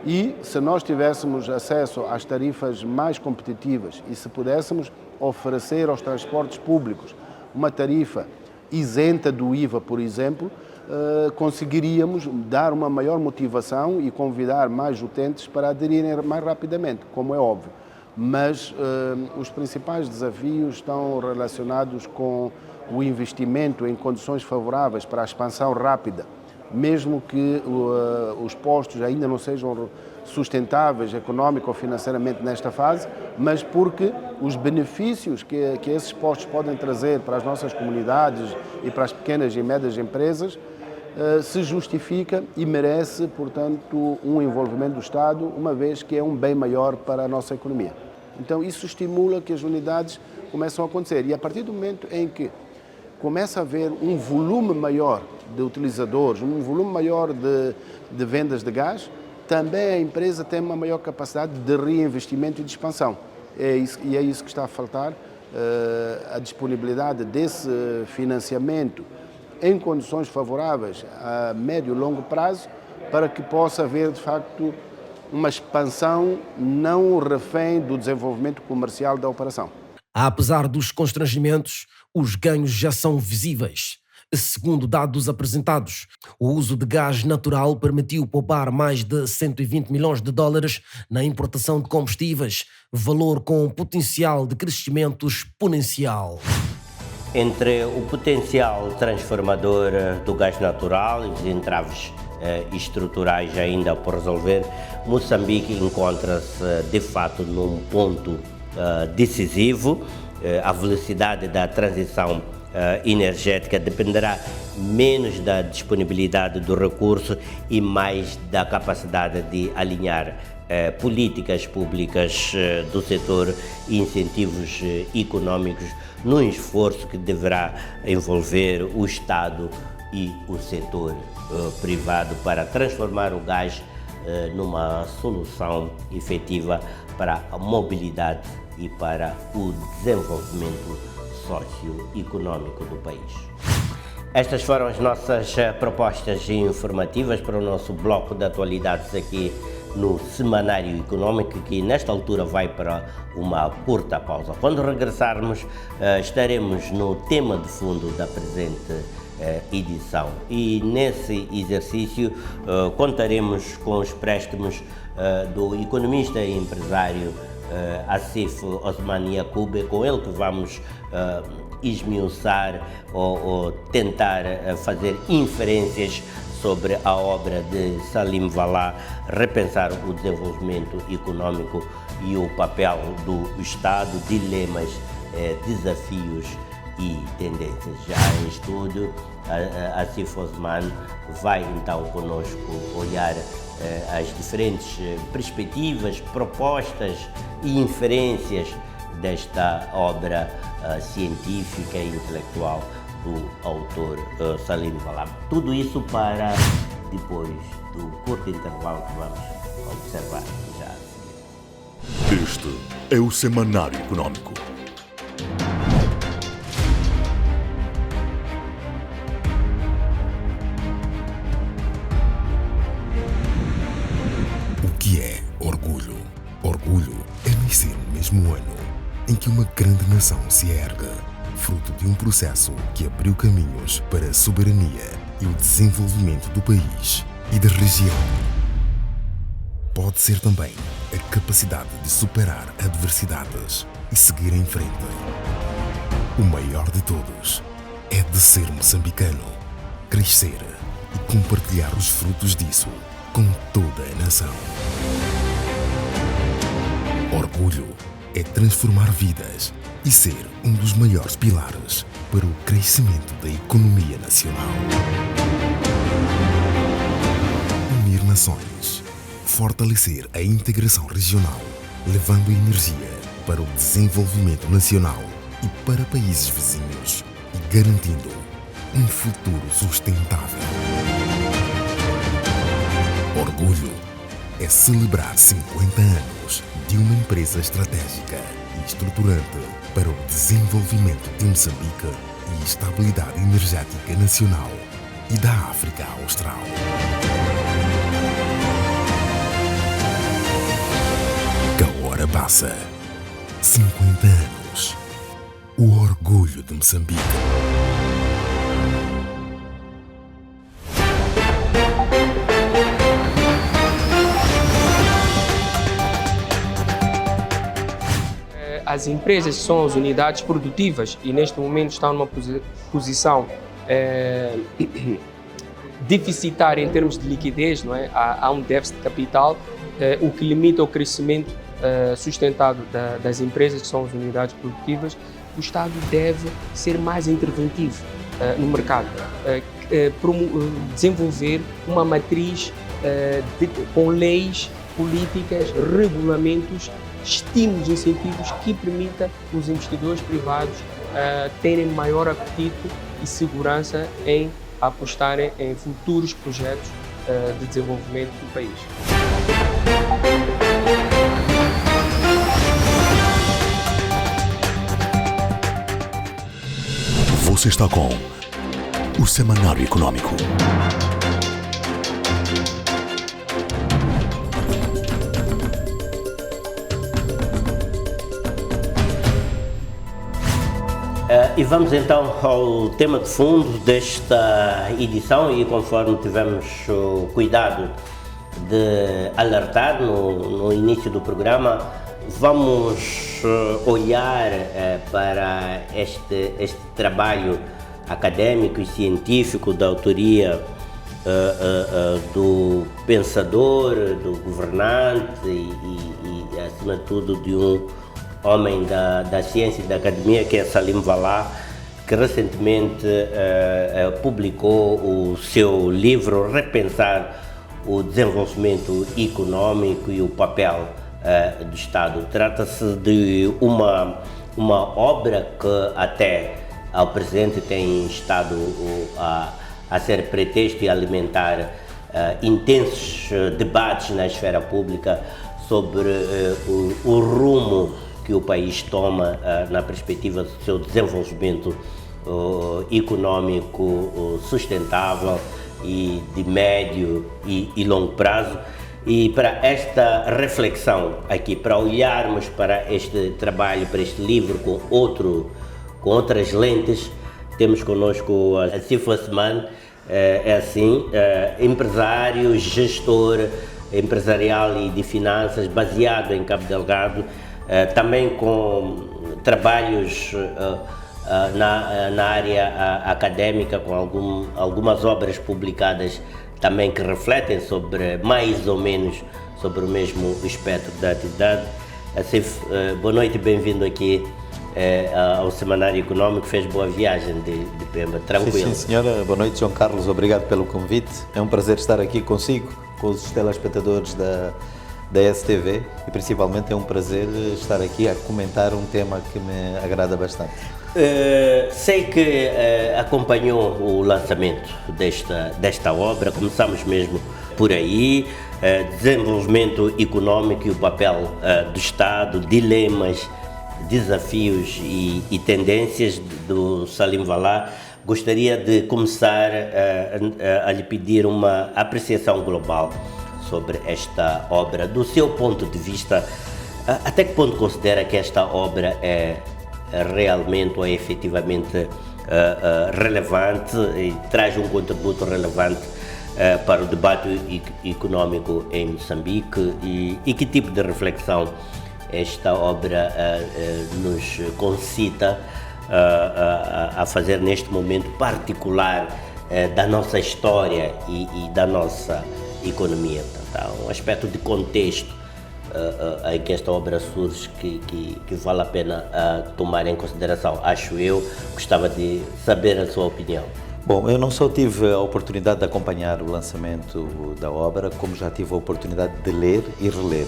e se nós tivéssemos acesso às tarifas mais competitivas e se pudéssemos oferecer aos transportes públicos uma tarifa isenta do IVA, por exemplo, conseguiríamos dar uma maior motivação e convidar mais utentes para aderirem mais rapidamente, como é óbvio. Mas os principais desafios estão relacionados com o investimento em condições favoráveis para a expansão rápida, mesmo que os postos ainda não sejam sustentáveis económico ou financeiramente nesta fase, mas porque os benefícios que esses postos podem trazer para as nossas comunidades e para as pequenas e médias empresas se justifica e merece, portanto, um envolvimento do Estado, uma vez que é um bem maior para a nossa economia. Então isso estimula que as unidades começam a acontecer, e a partir do momento em que começa a haver um volume maior de utilizadores, um volume maior de vendas de gás, também a empresa tem uma maior capacidade de reinvestimento e de expansão. É isso que está a faltar, a disponibilidade desse financiamento em condições favoráveis a médio e longo prazo, para que possa haver, de facto, uma expansão não refém do desenvolvimento comercial da operação. Apesar dos constrangimentos, os ganhos já são visíveis. Segundo dados apresentados, o uso de gás natural permitiu poupar mais de 120 milhões de dólares na importação de combustíveis, valor com potencial de crescimento exponencial. Entre o potencial transformador do gás natural e os entraves estruturais ainda por resolver, Moçambique encontra-se de fato num ponto decisivo. A velocidade da transição energética dependerá menos da disponibilidade do recurso e mais da capacidade de alinhar políticas públicas do setor e incentivos econômicos num esforço que deverá envolver o Estado e o setor privado para transformar o gás numa solução efetiva para a mobilidade e para o desenvolvimento socioeconômico do país. Estas foram as nossas propostas informativas para o nosso bloco de atualidades aqui no Semanário Econômico, que nesta altura vai para uma curta pausa. Quando regressarmos, estaremos no tema de fundo da presente edição, e nesse exercício contaremos com os préstimos do economista e empresário Asif Osman Yacoub. Com ele que vamos esmiuçar ou tentar fazer inferências sobre a obra de Salim Vallah, repensar o desenvolvimento econômico e o papel do Estado, dilemas, desafios e tendências. Já em estudo, Asif Osman vai então conosco olhar as diferentes perspectivas, propostas e inferências desta obra científica e intelectual do autor Salim Vallah. Tudo isso para depois do curto intervalo que vamos observar já. Este é o Semanário Econômico. mesmo ano em que uma grande nação se ergue, fruto de um processo que abriu caminhos para a soberania e o desenvolvimento do país e da região. Pode ser também a capacidade de superar adversidades e seguir em frente. O maior de todos é de ser moçambicano, crescer e compartilhar os frutos disso com toda a nação. Orgulho é transformar vidas e ser um dos maiores pilares para o crescimento da economia nacional. Unir nações, fortalecer a integração regional, levando energia para o desenvolvimento nacional e para países vizinhos e garantindo um futuro sustentável. Orgulho é celebrar 50 anos de uma empresa estratégica e estruturante para o desenvolvimento de Moçambique e estabilidade energética nacional e da África Austral. Kahora Bassa, 50 anos. O orgulho de Moçambique. As empresas são as unidades produtivas e neste momento estão numa posição deficitária em termos de liquidez, não é? Há um déficit de capital, o que limita o crescimento sustentado das empresas, que são as unidades produtivas. O Estado deve ser mais interventivo no mercado, desenvolver uma matriz com leis, políticas, regulamentos, estímulos, incentivos que permita os investidores privados terem maior apetite e segurança em apostarem em futuros projetos de desenvolvimento do país. Você está com o Semanário Econômico. E vamos então ao tema de fundo desta edição, e conforme tivemos o cuidado de alertar no início do programa, vamos olhar para este trabalho académico e científico da autoria do pensador, do governante e acima de tudo, de um homem da ciência e da academia, que é Salim Vallah, que recentemente publicou o seu livro Repensar o Desenvolvimento Econômico e o Papel do Estado. Trata-se de uma obra que até ao presente tem estado a ser pretexto e alimentar intensos debates na esfera pública sobre o rumo que o país toma na perspectiva do seu desenvolvimento econômico sustentável e de médio e longo prazo. E para esta reflexão aqui, para olharmos para este trabalho, para este livro com outras lentes, temos connosco Asif Osman, empresário, gestor empresarial e de finanças, baseado em Cabo Delgado, também com trabalhos na área académica, com algumas obras publicadas também que refletem sobre, mais ou menos, sobre o mesmo espectro da atividade. Asif, boa noite e bem-vindo aqui ao Semanário Econômico. Fez boa viagem de Pemba, tranquilo? Sim, senhora. Boa noite, João Carlos. Obrigado pelo convite. É um prazer estar aqui consigo, com os telespectadores da STV, e principalmente é um prazer estar aqui a comentar um tema que me agrada bastante. Sei que acompanhou o lançamento desta obra. Começamos mesmo por aí. Desenvolvimento econômico e o papel do Estado, dilemas, desafios e tendências do Salim Vallah. Gostaria de começar a lhe pedir uma apreciação global sobre esta obra, do seu ponto de vista. Até que ponto considera que esta obra é realmente ou é efetivamente relevante e traz um contributo relevante para o debate econômico em Moçambique e que tipo de reflexão esta obra nos concita a fazer neste momento particular da nossa história e da nossa economia. Portanto, há um aspecto de contexto em que esta obra surge que vale a pena tomar em consideração. Acho eu, gostava de saber a sua opinião. Bom, eu não só tive a oportunidade de acompanhar o lançamento da obra, como já tive a oportunidade de ler e reler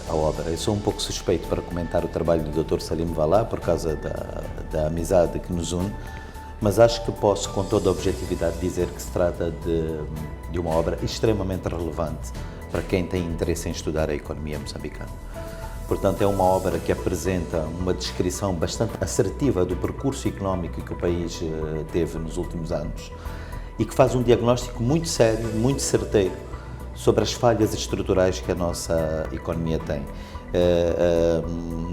a obra. Eu sou um pouco suspeito para comentar o trabalho do Dr. Salim Valá, por causa da amizade que nos une, mas acho que posso, com toda a objetividade, dizer que se trata de uma obra extremamente relevante para quem tem interesse em estudar a economia moçambicana. Portanto, é uma obra que apresenta uma descrição bastante assertiva do percurso económico que o país teve nos últimos anos e que faz um diagnóstico muito sério, muito certeiro sobre as falhas estruturais que a nossa economia tem.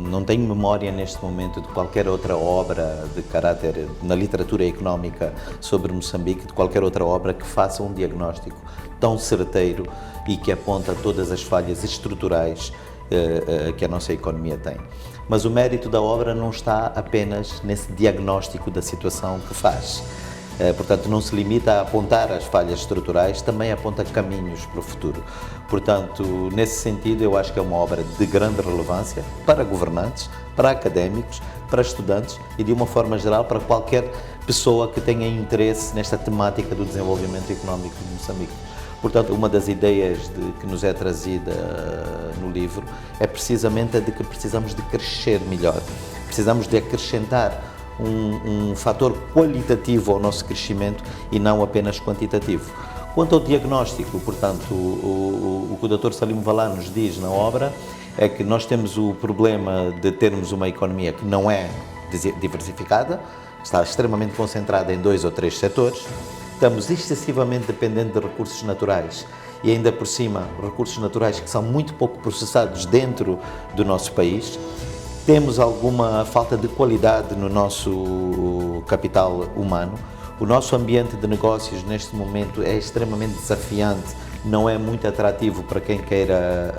Não tenho memória neste momento de qualquer outra obra de caráter na literatura económica sobre Moçambique, de qualquer outra obra que faça um diagnóstico tão certeiro e que aponta todas as falhas estruturais que a nossa economia tem. Mas o mérito da obra não está apenas nesse diagnóstico da situação que faz. Portanto, não se limita a apontar as falhas estruturais, também aponta caminhos para o futuro. Portanto, nesse sentido, eu acho que é uma obra de grande relevância para governantes, para académicos, para estudantes e, de uma forma geral, para qualquer pessoa que tenha interesse nesta temática do desenvolvimento económico de Moçambique. Portanto, uma das ideias que nos é trazida no livro é precisamente a de que precisamos de crescer melhor, precisamos de acrescentar um fator qualitativo ao nosso crescimento e não apenas quantitativo. Quanto ao diagnóstico, portanto, o que o Dr. Salim Valá nos diz na obra é que nós temos o problema de termos uma economia que não é diversificada, está extremamente concentrada em 2 ou 3 setores, estamos excessivamente dependentes de recursos naturais e ainda por cima recursos naturais que são muito pouco processados dentro do nosso país. Temos alguma falta de qualidade no nosso capital humano. O nosso ambiente de negócios neste momento é extremamente desafiante, não é muito atrativo para quem queira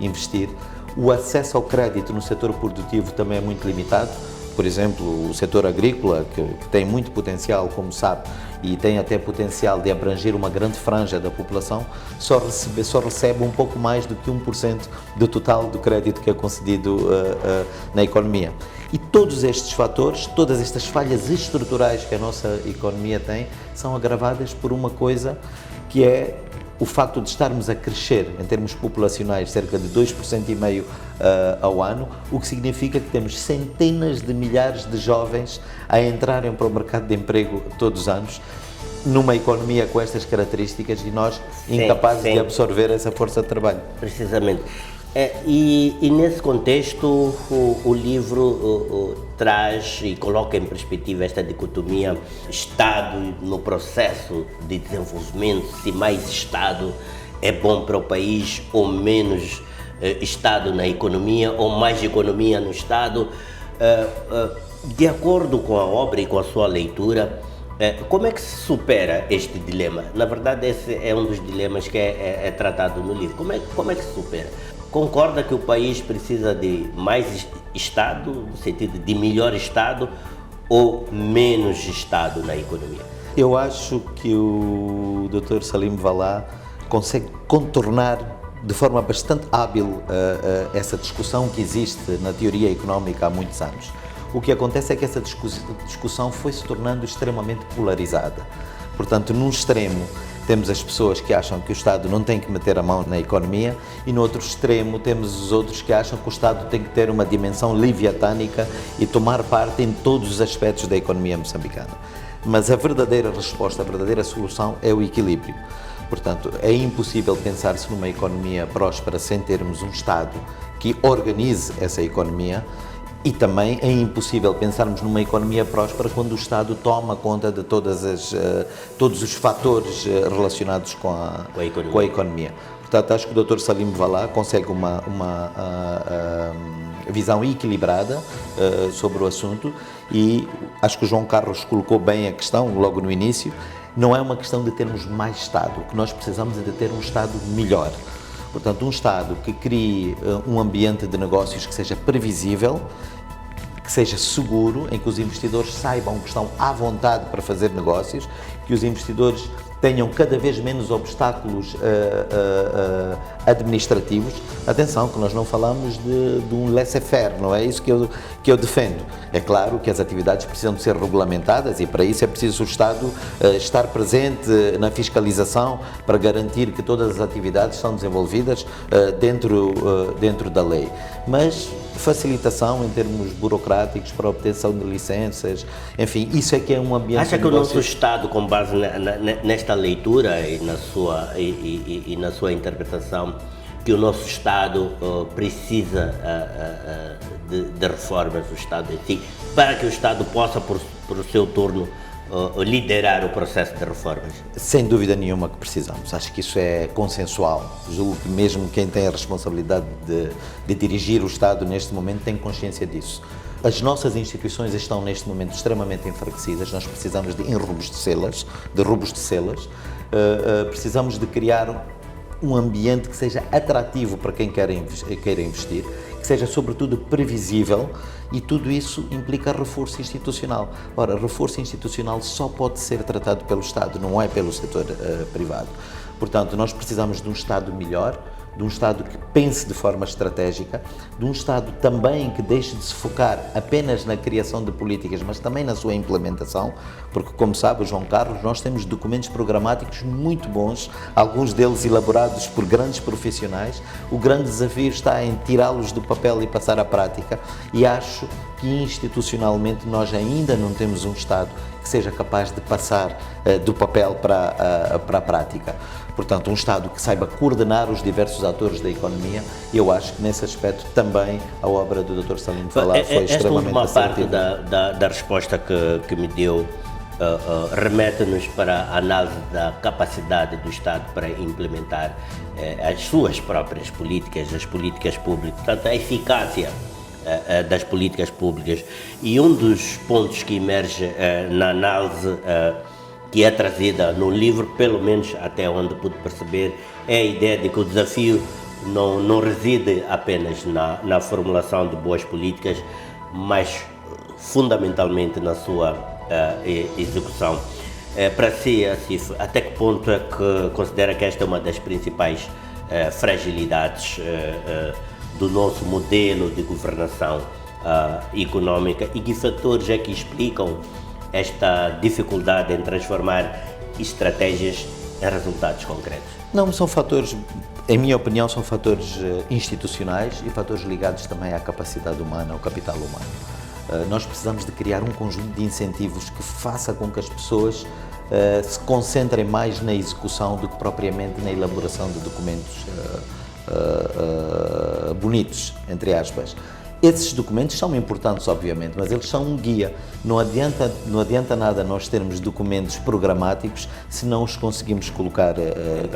investir. O acesso ao crédito no setor produtivo também é muito limitado. Por exemplo, o setor agrícola, que tem muito potencial, como sabe, e tem até potencial de abranger uma grande franja da população, só recebe um pouco mais do que 1% do total do crédito que é concedido na economia. E todos estes fatores, todas estas falhas estruturais que a nossa economia tem, são agravadas por uma coisa que é o facto de estarmos a crescer em termos populacionais cerca de 2,5% ao ano, o que significa que temos centenas de milhares de jovens a entrarem para o mercado de emprego todos os anos, numa economia com estas características e nós incapazes de absorver essa força de trabalho. Precisamente. E nesse contexto, o livro traz e coloca em perspectiva esta dicotomia Estado no processo de desenvolvimento, se mais Estado é bom para o país ou menos Estado na economia ou mais economia no Estado. De acordo com a obra e com a sua leitura, como é que se supera este dilema? Na verdade, esse é um dos dilemas que é tratado no livro. Como é que se supera? Concorda que o país precisa de mais Estado, no sentido de melhor Estado, ou menos Estado na economia? Eu acho que o Dr. Salim Valá consegue contornar de forma bastante hábil essa discussão que existe na teoria económica há muitos anos. O que acontece é que essa discussão foi se tornando extremamente polarizada. Portanto, num extremo, temos as pessoas que acham que o Estado não tem que meter a mão na economia e no outro extremo temos os outros que acham que o Estado tem que ter uma dimensão leviatânica e tomar parte em todos os aspectos da economia moçambicana. Mas a verdadeira resposta, a verdadeira solução é o equilíbrio. Portanto, é impossível pensar-se numa economia próspera sem termos um Estado que organize essa economia E também é impossível pensarmos numa economia próspera quando o Estado toma conta de todos os fatores relacionados com a economia. Portanto, acho que o Dr. Salim Valá consegue uma visão equilibrada sobre o assunto, e acho que o João Carlos colocou bem a questão logo no início. Não é uma questão de termos mais Estado, o que nós precisamos é de ter um Estado melhor. Portanto, um Estado que crie um ambiente de negócios que seja previsível, que seja seguro, em que os investidores saibam que estão à vontade para fazer negócios, que os investidores tenham cada vez menos obstáculos administrativos. Atenção, que nós não falamos de um laissez-faire, não é isso que eu defendo. É claro que as atividades precisam de ser regulamentadas, e para isso é preciso o Estado estar presente na fiscalização para garantir que todas as atividades são desenvolvidas dentro da lei. Mas facilitação em termos burocráticos para a obtenção de licenças, enfim, isso é que é um ambiente... Acha que o nosso Estado, com base nesta leitura e na sua interpretação, que o nosso Estado precisa de reformas do Estado em si, para que o Estado possa, por seu turno, liderar o processo de reformas? Sem dúvida nenhuma que precisamos. Acho que isso é consensual. Julgo que mesmo quem tem a responsabilidade de dirigir o Estado neste momento tem consciência disso. As nossas instituições estão neste momento extremamente enfraquecidas, nós precisamos de robustecê-las, precisamos de criar um ambiente que seja atrativo para quem queira investir, que seja sobretudo previsível, e tudo isso implica reforço institucional. Ora, reforço institucional só pode ser tratado pelo Estado, não é pelo setor privado. Portanto, nós precisamos de um Estado melhor, de um Estado que pense de forma estratégica, de um Estado também que deixe de se focar apenas na criação de políticas, mas também na sua implementação, porque, como sabe o João Carlos, nós temos documentos programáticos muito bons, alguns deles elaborados por grandes profissionais. O grande desafio está em tirá-los do papel e passar à prática, e acho que institucionalmente nós ainda não temos um Estado que seja capaz de passar do papel para a prática. Portanto, um Estado que saiba coordenar os diversos atores da economia, e eu acho que nesse aspecto também a obra do Dr. Salim Valá foi extremamente assertiva. Esta última parte da resposta que me deu remete-nos para a análise da capacidade do Estado para implementar as suas próprias políticas, as políticas públicas, portanto a eficácia das políticas públicas. E um dos pontos que emerge na análise que é trazida no livro, pelo menos até onde pude perceber, é a ideia de que o desafio não reside apenas na formulação de boas políticas, mas fundamentalmente na sua execução. Para si, Asif, até que ponto é que considera que esta é uma das principais fragilidades do nosso modelo de governação económica, e que fatores é que explicam esta dificuldade em transformar estratégias em resultados concretos? Não, são fatores, em minha opinião, são fatores institucionais e fatores ligados também à capacidade humana, ao capital humano. Nós precisamos de criar um conjunto de incentivos que faça com que as pessoas se concentrem mais na execução do que propriamente na elaboração de documentos bonitos, entre aspas. Esses documentos são importantes, obviamente, mas eles são um guia. Não adianta nada nós termos documentos programáticos se não os conseguimos colocar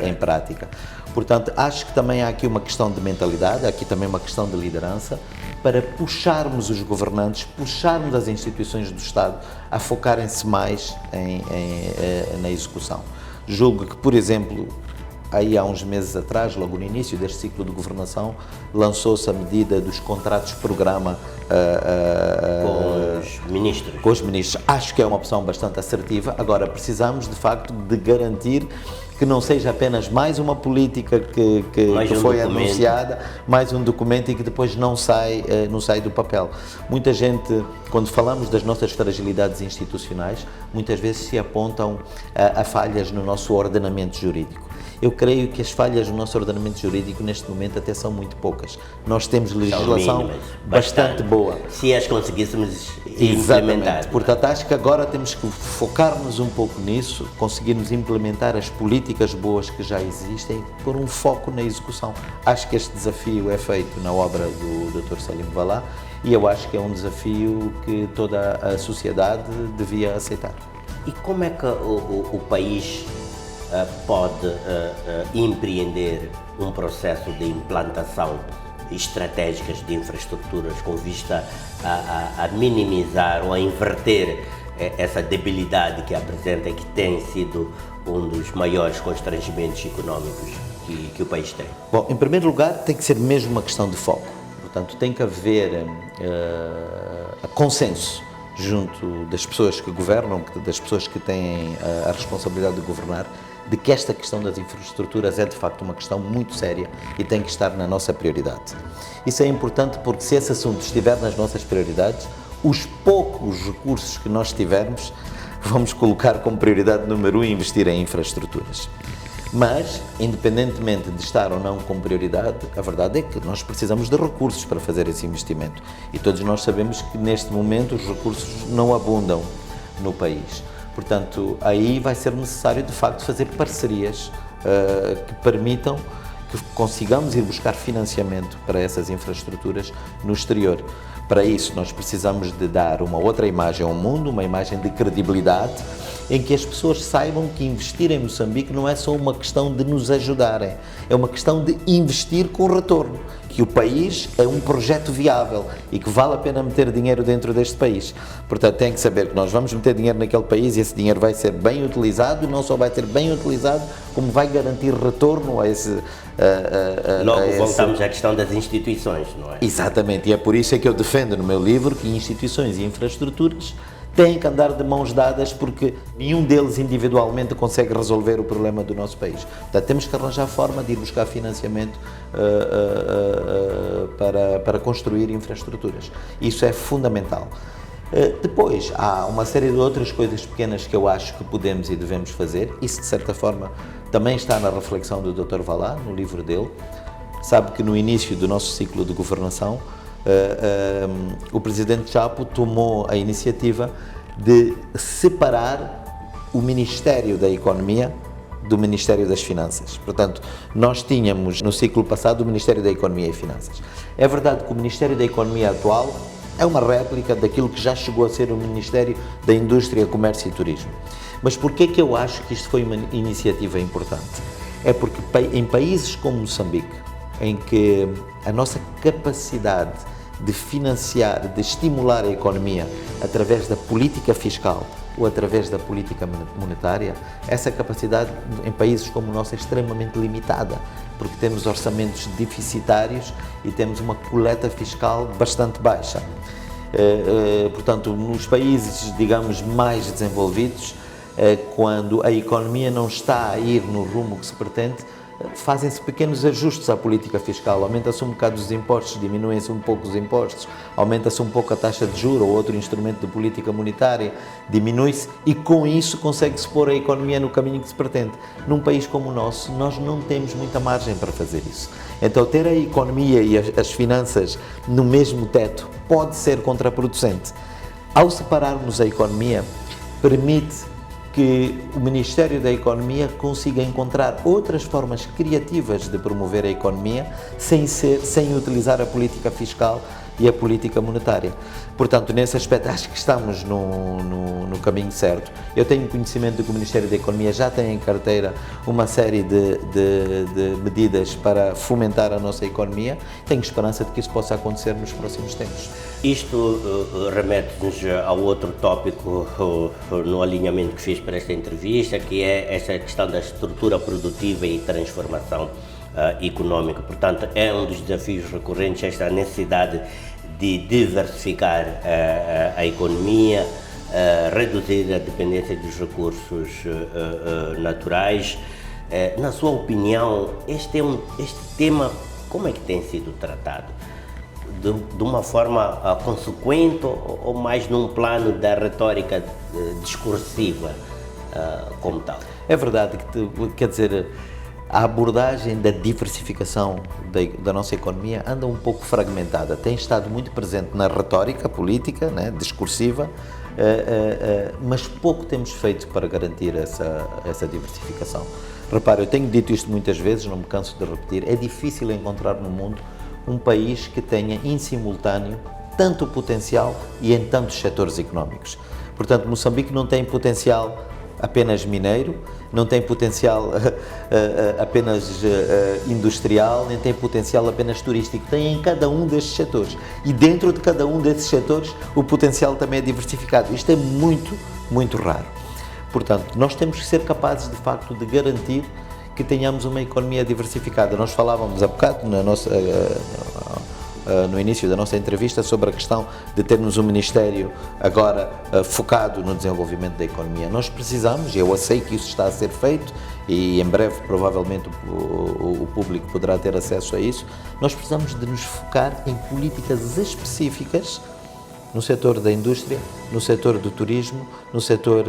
em prática. Portanto, acho que também há aqui uma questão de mentalidade, há aqui também uma questão de liderança, para puxarmos os governantes, puxarmos as instituições do Estado a focarem-se mais na execução. Julgo que, por exemplo, aí há uns meses atrás, logo no início deste ciclo de governação, lançou-se a medida dos contratos-programa com os ministros. Acho que é uma opção bastante assertiva. Agora, precisamos, de facto, de garantir que não seja apenas mais uma política que foi anunciada, mais um documento e que depois não sai do papel. Muita gente, quando falamos das nossas fragilidades institucionais, muitas vezes se apontam a falhas no nosso ordenamento jurídico. Eu creio que as falhas no nosso ordenamento jurídico neste momento até são muito poucas. Nós temos legislação bastante boa. Se as conseguíssemos Exatamente. implementar. Portanto, acho que agora temos que focar-nos um pouco nisso, conseguirmos implementar as políticas boas que já existem, pôr um foco na execução. Acho que este desafio é feito na obra do Dr. Salim Valá e eu acho que é um desafio que toda a sociedade devia aceitar. E como é que o país pode empreender um processo de implantação estratégicas de infraestruturas com vista a minimizar ou a inverter essa debilidade que apresenta e que tem sido um dos maiores constrangimentos econômicos que o país tem? Bom, em primeiro lugar, tem que ser mesmo uma questão de foco. Portanto, tem que haver consenso junto das pessoas que governam, das pessoas que têm a responsabilidade de governar, de que esta questão das infraestruturas é de facto uma questão muito séria e tem que estar na nossa prioridade. Isso é importante porque se esse assunto estiver nas nossas prioridades, os poucos recursos que nós tivermos, vamos colocar como prioridade número 1 investir em infraestruturas. Mas, independentemente de estar ou não como prioridade, a verdade é que nós precisamos de recursos para fazer esse investimento. E todos nós sabemos que neste momento os recursos não abundam no país. Portanto, aí vai ser necessário de facto fazer parcerias que permitam que consigamos ir buscar financiamento para essas infraestruturas no exterior. Para isso, nós precisamos de dar uma outra imagem ao mundo, uma imagem de credibilidade, em que as pessoas saibam que investir em Moçambique não é só uma questão de nos ajudarem, é uma questão de investir com retorno, que o país é um projeto viável e que vale a pena meter dinheiro dentro deste país. Portanto, tem que saber que nós vamos meter dinheiro naquele país e esse dinheiro vai ser bem utilizado, e não só vai ser bem utilizado, como vai garantir retorno a esse... Logo voltamos à questão das instituições, não é? Exatamente, e é por isso que eu defendo no meu livro que instituições e infraestruturas têm que andar de mãos dadas, porque nenhum deles individualmente consegue resolver o problema do nosso país. Portanto, temos que arranjar forma de ir buscar financiamento para construir infraestruturas. Isso é fundamental. Depois, há uma série de outras coisas pequenas que eu acho que podemos e devemos fazer. Isso, de certa forma, também está na reflexão do Dr. Valá, no livro dele. Sabe que no início do nosso ciclo de governação, o Presidente Chapo tomou a iniciativa de separar o Ministério da Economia do Ministério das Finanças. Portanto, nós tínhamos no ciclo passado o Ministério da Economia e Finanças. É verdade que o Ministério da Economia atual é uma réplica daquilo que já chegou a ser o Ministério da Indústria, Comércio e Turismo. Mas porquê que eu acho que isto foi uma iniciativa importante? É porque em países como Moçambique, em que a nossa capacidade de financiar, de estimular a economia através da política fiscal ou através da política monetária, essa capacidade em países como o nosso é extremamente limitada, porque temos orçamentos deficitários e temos uma coleta fiscal bastante baixa. Portanto, nos países, digamos, mais desenvolvidos, quando a economia não está a ir no rumo que se pretende, fazem-se pequenos ajustes à política fiscal, aumenta-se um bocado os impostos, diminuem-se um pouco os impostos, aumenta-se um pouco a taxa de juros ou outro instrumento de política monetária, diminui-se e com isso consegue-se pôr a economia no caminho que se pretende. Num país como o nosso, nós não temos muita margem para fazer isso. Então, ter a economia e as finanças no mesmo teto pode ser contraproducente. Ao separarmos a economia, permite que o Ministério da Economia consiga encontrar outras formas criativas de promover a economia sem utilizar a política fiscal e a política monetária. Portanto, nesse aspecto, acho que estamos no caminho certo. Eu tenho conhecimento de que o Ministério da Economia já tem em carteira uma série de medidas para fomentar a nossa economia. Tenho esperança de que isso possa acontecer nos próximos tempos. Isto remete-nos ao outro tópico no alinhamento que fiz para esta entrevista, que é essa questão da estrutura produtiva e transformação econômica. Portanto, é um dos desafios recorrentes esta necessidade de diversificar a economia, reduzir a dependência dos recursos naturais. Na sua opinião, este tema, como é que tem sido tratado? De uma forma consequente ou mais num plano da retórica discursiva como tal? É verdade que, quer dizer, a abordagem da diversificação da nossa economia anda um pouco fragmentada. Tem estado muito presente na retórica política, né, discursiva, mas pouco temos feito para garantir essa diversificação. Repare, eu tenho dito isto muitas vezes, não me canso de repetir, é difícil encontrar no mundo um país que tenha em simultâneo tanto potencial e em tantos setores económicos. Portanto, Moçambique não tem potencial apenas mineiro, não tem potencial apenas industrial, nem tem potencial apenas turístico, tem em cada um destes setores. E dentro de cada um desses setores o potencial também é diversificado. Isto é muito, muito raro. Portanto, nós temos que ser capazes de facto de garantir que tenhamos uma economia diversificada. Nós falávamos há bocado no início da nossa entrevista sobre a questão de termos um Ministério agora focado no desenvolvimento da economia. Nós precisamos, e eu sei que isso está a ser feito e em breve provavelmente o público poderá ter acesso a isso, nós precisamos de nos focar em políticas específicas no setor da indústria, no setor do turismo, no setor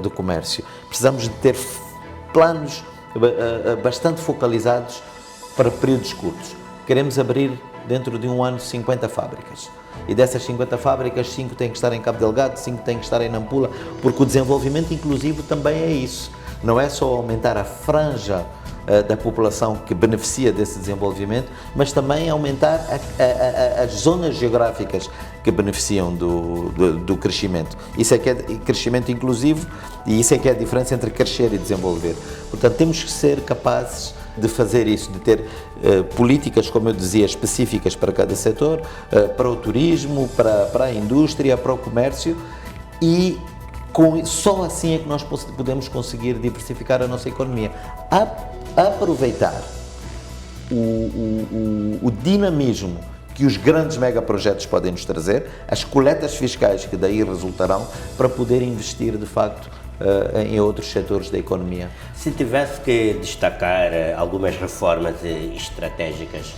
do comércio. Precisamos de ter planos bastante focalizados para períodos curtos. Queremos abrir dentro de um ano 50 fábricas. E dessas 50 fábricas, 5 têm que estar em Cabo Delgado, 5 têm que estar em Nampula, porque o desenvolvimento inclusivo também é isso. Não é só aumentar a franja da população que beneficia desse desenvolvimento, mas também aumentar as zonas geográficas que beneficiam do crescimento. Isso é que é crescimento inclusivo e isso é que é a diferença entre crescer e desenvolver. Portanto, temos que ser capazes de fazer isso, de ter políticas, como eu dizia, específicas para cada setor, para o turismo, para a indústria, para o comércio, e só assim é que nós podemos conseguir diversificar a nossa economia. Aproveitar o dinamismo que os grandes megaprojetos podem nos trazer, as coletas fiscais que daí resultarão, para poder investir de facto em outros setores da economia. Se tivesse que destacar algumas reformas estratégicas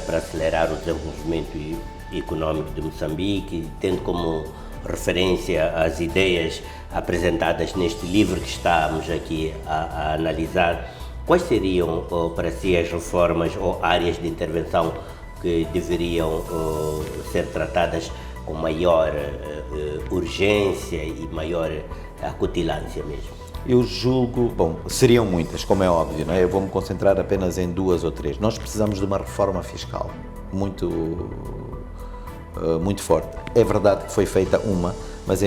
para acelerar o desenvolvimento econômico de Moçambique, tendo como referência as ideias apresentadas neste livro que estamos aqui a analisar, quais seriam para si as reformas ou áreas de intervenção que deveriam ser tratadas com maior urgência e maior acutilância mesmo? Eu julgo, bom, seriam muitas, como é óbvio, não é? Eu vou-me concentrar apenas em 2 ou 3. Nós precisamos de uma reforma fiscal muito forte. É verdade que foi feita uma, mas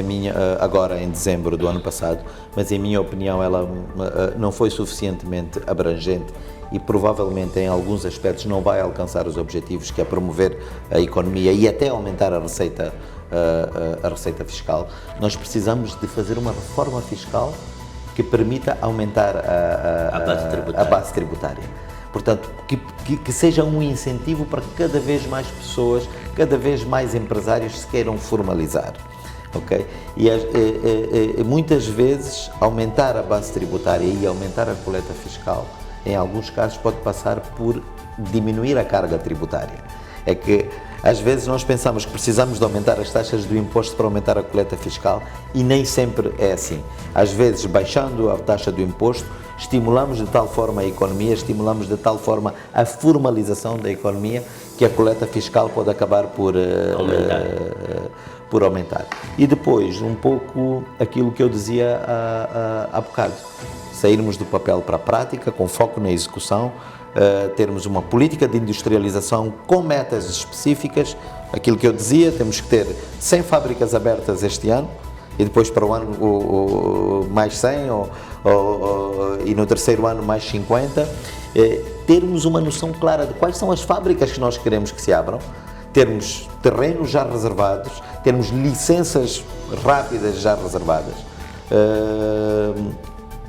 agora em dezembro do ano passado, mas em minha opinião ela não foi suficientemente abrangente e provavelmente em alguns aspectos não vai alcançar os objetivos, que é promover a economia e até aumentar a receita fiscal. Nós precisamos de fazer uma reforma fiscal que permita aumentar a base tributária. Portanto, que seja um incentivo para que cada vez mais pessoas, cada vez mais empresários se queiram formalizar. Okay? E muitas vezes aumentar a base tributária e aumentar a coleta fiscal, em alguns casos pode passar por diminuir a carga tributária. É que às vezes nós pensamos que precisamos de aumentar as taxas do imposto para aumentar a coleta fiscal e nem sempre é assim. Às vezes, baixando a taxa do imposto, estimulamos de tal forma a economia, estimulamos de tal forma a formalização da economia, que a coleta fiscal pode acabar por aumentar. E depois, um pouco aquilo que eu dizia há bocado, sairmos do papel para a prática, com foco na execução, termos uma política de industrialização com metas específicas. Aquilo que eu dizia, temos que ter 100 fábricas abertas este ano e depois para o ano mais 100 e no terceiro ano mais 50. Termos uma noção clara de quais são as fábricas que nós queremos que se abram, termos terrenos já reservados, termos licenças rápidas já reservadas.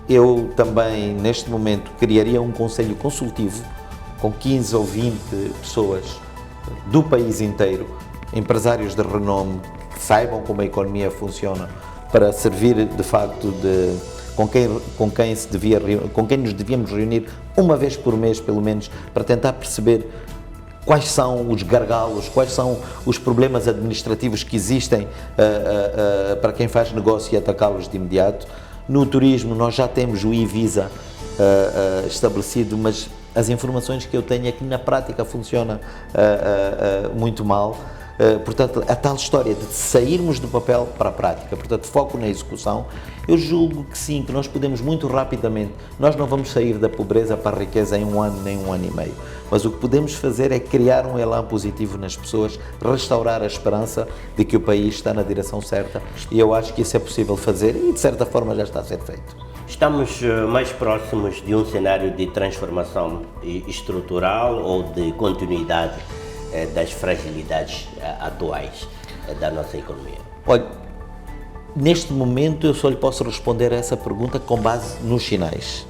Eu também, neste momento, criaria um conselho consultivo com 15 ou 20 pessoas do país inteiro, empresários de renome, que saibam como a economia funciona, para servir, de facto, com quem nos devíamos reunir uma vez por mês, pelo menos, para tentar perceber quais são os gargalos, quais são os problemas administrativos que existem para quem faz negócio e atacá-los de imediato. No turismo nós já temos o e-Visa estabelecido, mas as informações que eu tenho é que na prática funciona muito mal. Portanto, a tal história de sairmos do papel para a prática, portanto, foco na execução, eu julgo que sim, que nós podemos muito rapidamente, nós não vamos sair da pobreza para a riqueza em 1 ano, nem 1 ano e meio, mas o que podemos fazer é criar um elan positivo nas pessoas, restaurar a esperança de que o país está na direção certa, e eu acho que isso é possível fazer e de certa forma já está a ser feito. Estamos mais próximos de um cenário de transformação estrutural ou de continuidade das fragilidades atuais da nossa economia? Olha, neste momento eu só lhe posso responder a essa pergunta com base nos sinais.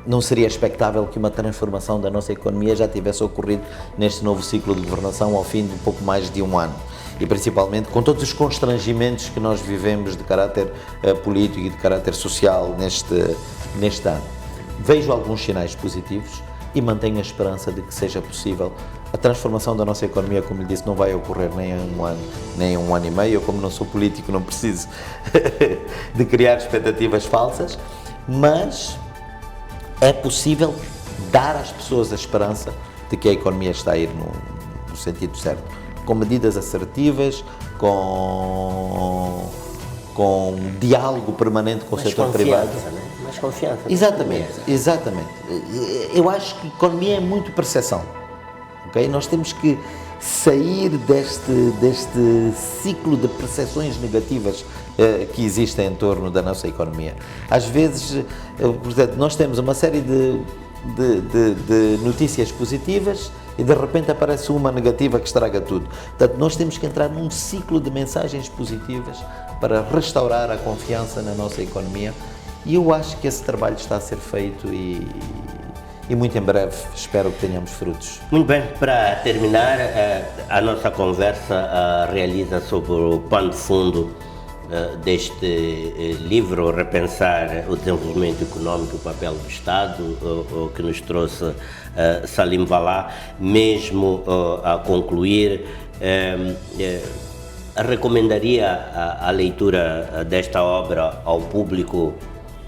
Não seria expectável que uma transformação da nossa economia já tivesse ocorrido neste novo ciclo de governação ao fim de um pouco mais de 1 ano. E principalmente com todos os constrangimentos que nós vivemos de caráter político e de caráter social neste ano. Vejo alguns sinais positivos e mantenho a esperança de que seja possível. A transformação da nossa economia, como lhe disse, não vai ocorrer nem em 1 ano, nem em 1 ano e meio. Eu, como não sou político, não preciso de criar expectativas falsas, mas é possível dar às pessoas a esperança de que a economia está a ir no sentido certo, com medidas assertivas, com diálogo permanente com o setor privado. Né? Mais confiança. Exatamente. Eu acho que a economia é muito percepção. Okay? Nós temos que sair deste ciclo de percepções negativas que existem em torno da nossa economia. Às vezes, portanto, nós temos uma série de notícias positivas e de repente aparece uma negativa que estraga tudo. Portanto, nós temos que entrar num ciclo de mensagens positivas para restaurar a confiança na nossa economia, e eu acho que esse trabalho está a ser feito e muito em breve espero que tenhamos frutos. Muito bem, para terminar, a nossa conversa realiza sobre o pano de fundo deste livro, Repensar o Desenvolvimento Econômico e o Papel do Estado, que nos trouxe Salim Valá. Mesmo a concluir, recomendaria a leitura desta obra ao público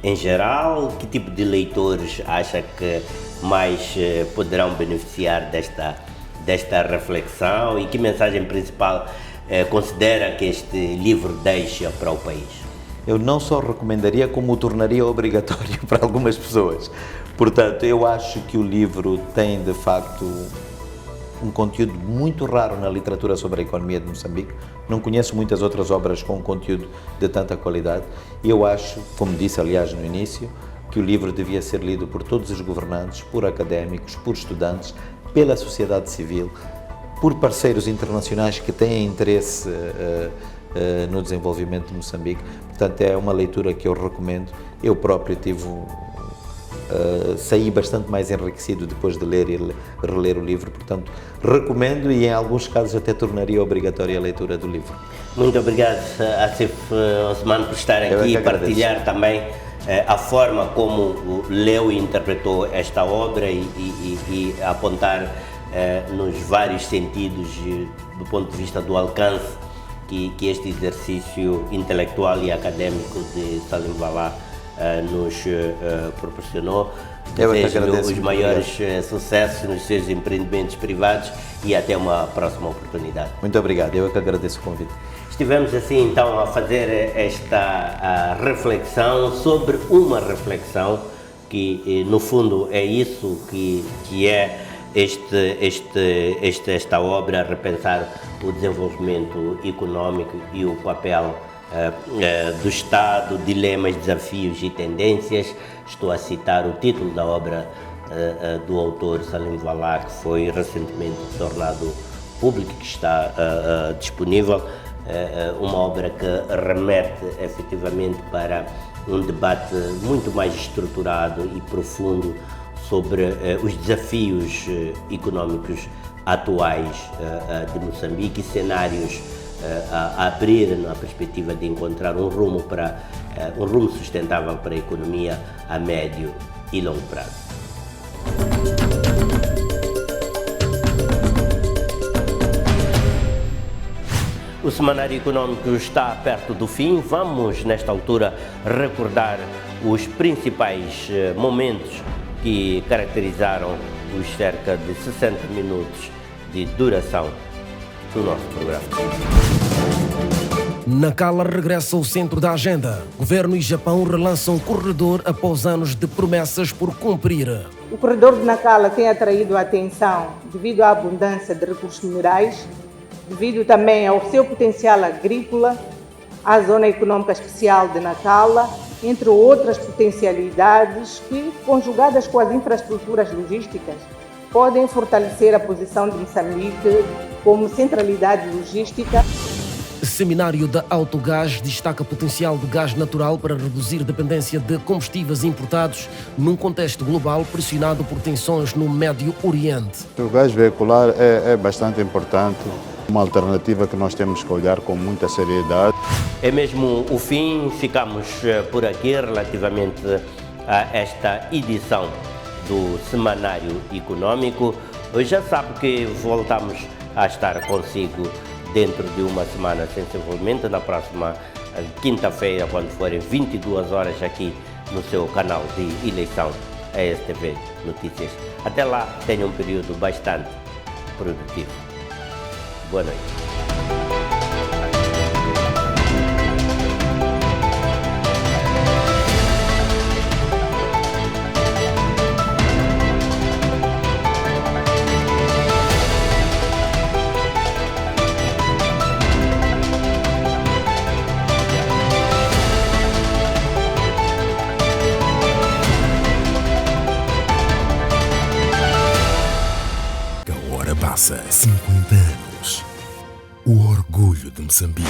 em geral? Que tipo de leitores acha que mais poderão beneficiar desta reflexão, e que mensagem principal considera que este livro deixa para o país? Eu não só recomendaria, como o tornaria obrigatório para algumas pessoas. Portanto, eu acho que o livro tem, de facto, um conteúdo muito raro na literatura sobre a economia de Moçambique. Não conheço muitas outras obras com conteúdo de tanta qualidade. E eu acho, como disse aliás no início, que o livro devia ser lido por todos os governantes, por académicos, por estudantes, pela sociedade civil, por parceiros internacionais que têm interesse no desenvolvimento de Moçambique. Portanto, é uma leitura que eu recomendo. Eu próprio saí bastante mais enriquecido depois de ler e reler o livro, portanto, recomendo, e em alguns casos até tornaria obrigatória a leitura do livro. Muito obrigado, Asif Osman, por estar aqui e partilhar também a forma como leu e interpretou esta obra e apontar nos vários sentidos do ponto de vista do alcance que este exercício intelectual e académico de Salim Valá nos proporcionou. Desejo os maiores sucessos nos seus empreendimentos privados e até uma próxima oportunidade. Muito obrigado, eu é que agradeço o convite. Estivemos assim então a fazer esta reflexão sobre uma reflexão que no fundo é isso que é esta obra, Repensar o Desenvolvimento Econômico e o Papel do Estado, Dilemas, Desafios e Tendências. Estou a citar o título da obra do autor Salim Valá, que foi recentemente tornado público, que está disponível. Uma obra que remete efetivamente para um debate muito mais estruturado e profundo sobre os desafios econômicos atuais de Moçambique e cenários a abrir na perspectiva de encontrar um rumo sustentável para a economia a médio e longo prazo. O Semanário Econômico está perto do fim. Vamos, nesta altura, recordar os principais momentos que caracterizaram os cerca de 60 minutos de duração do nosso programa. Nacala regressa ao centro da agenda. Governo e Japão relançam o corredor após anos de promessas por cumprir. O corredor de Nacala tem atraído a atenção devido à abundância de recursos minerais, devido também ao seu potencial agrícola, à Zona Econômica Especial de Nacala, entre outras potencialidades que, conjugadas com as infraestruturas logísticas, podem fortalecer a posição de Moçambique como centralidade logística. Seminário da Autogás destaca potencial de gás natural para reduzir dependência de combustíveis importados num contexto global pressionado por tensões no Médio Oriente. O gás veicular é bastante importante, uma alternativa que nós temos que olhar com muita seriedade. É mesmo o fim, ficamos por aqui relativamente a esta edição do Semanário Econômico. Já sabe que voltamos a estar consigo dentro de uma semana, sensivelmente, na próxima quinta-feira, quando forem 22 horas aqui no seu canal de eleição, a STV Notícias. Até lá, tenha um período bastante produtivo. Boa noite. Passa 50 anos. O orgulho de Moçambique.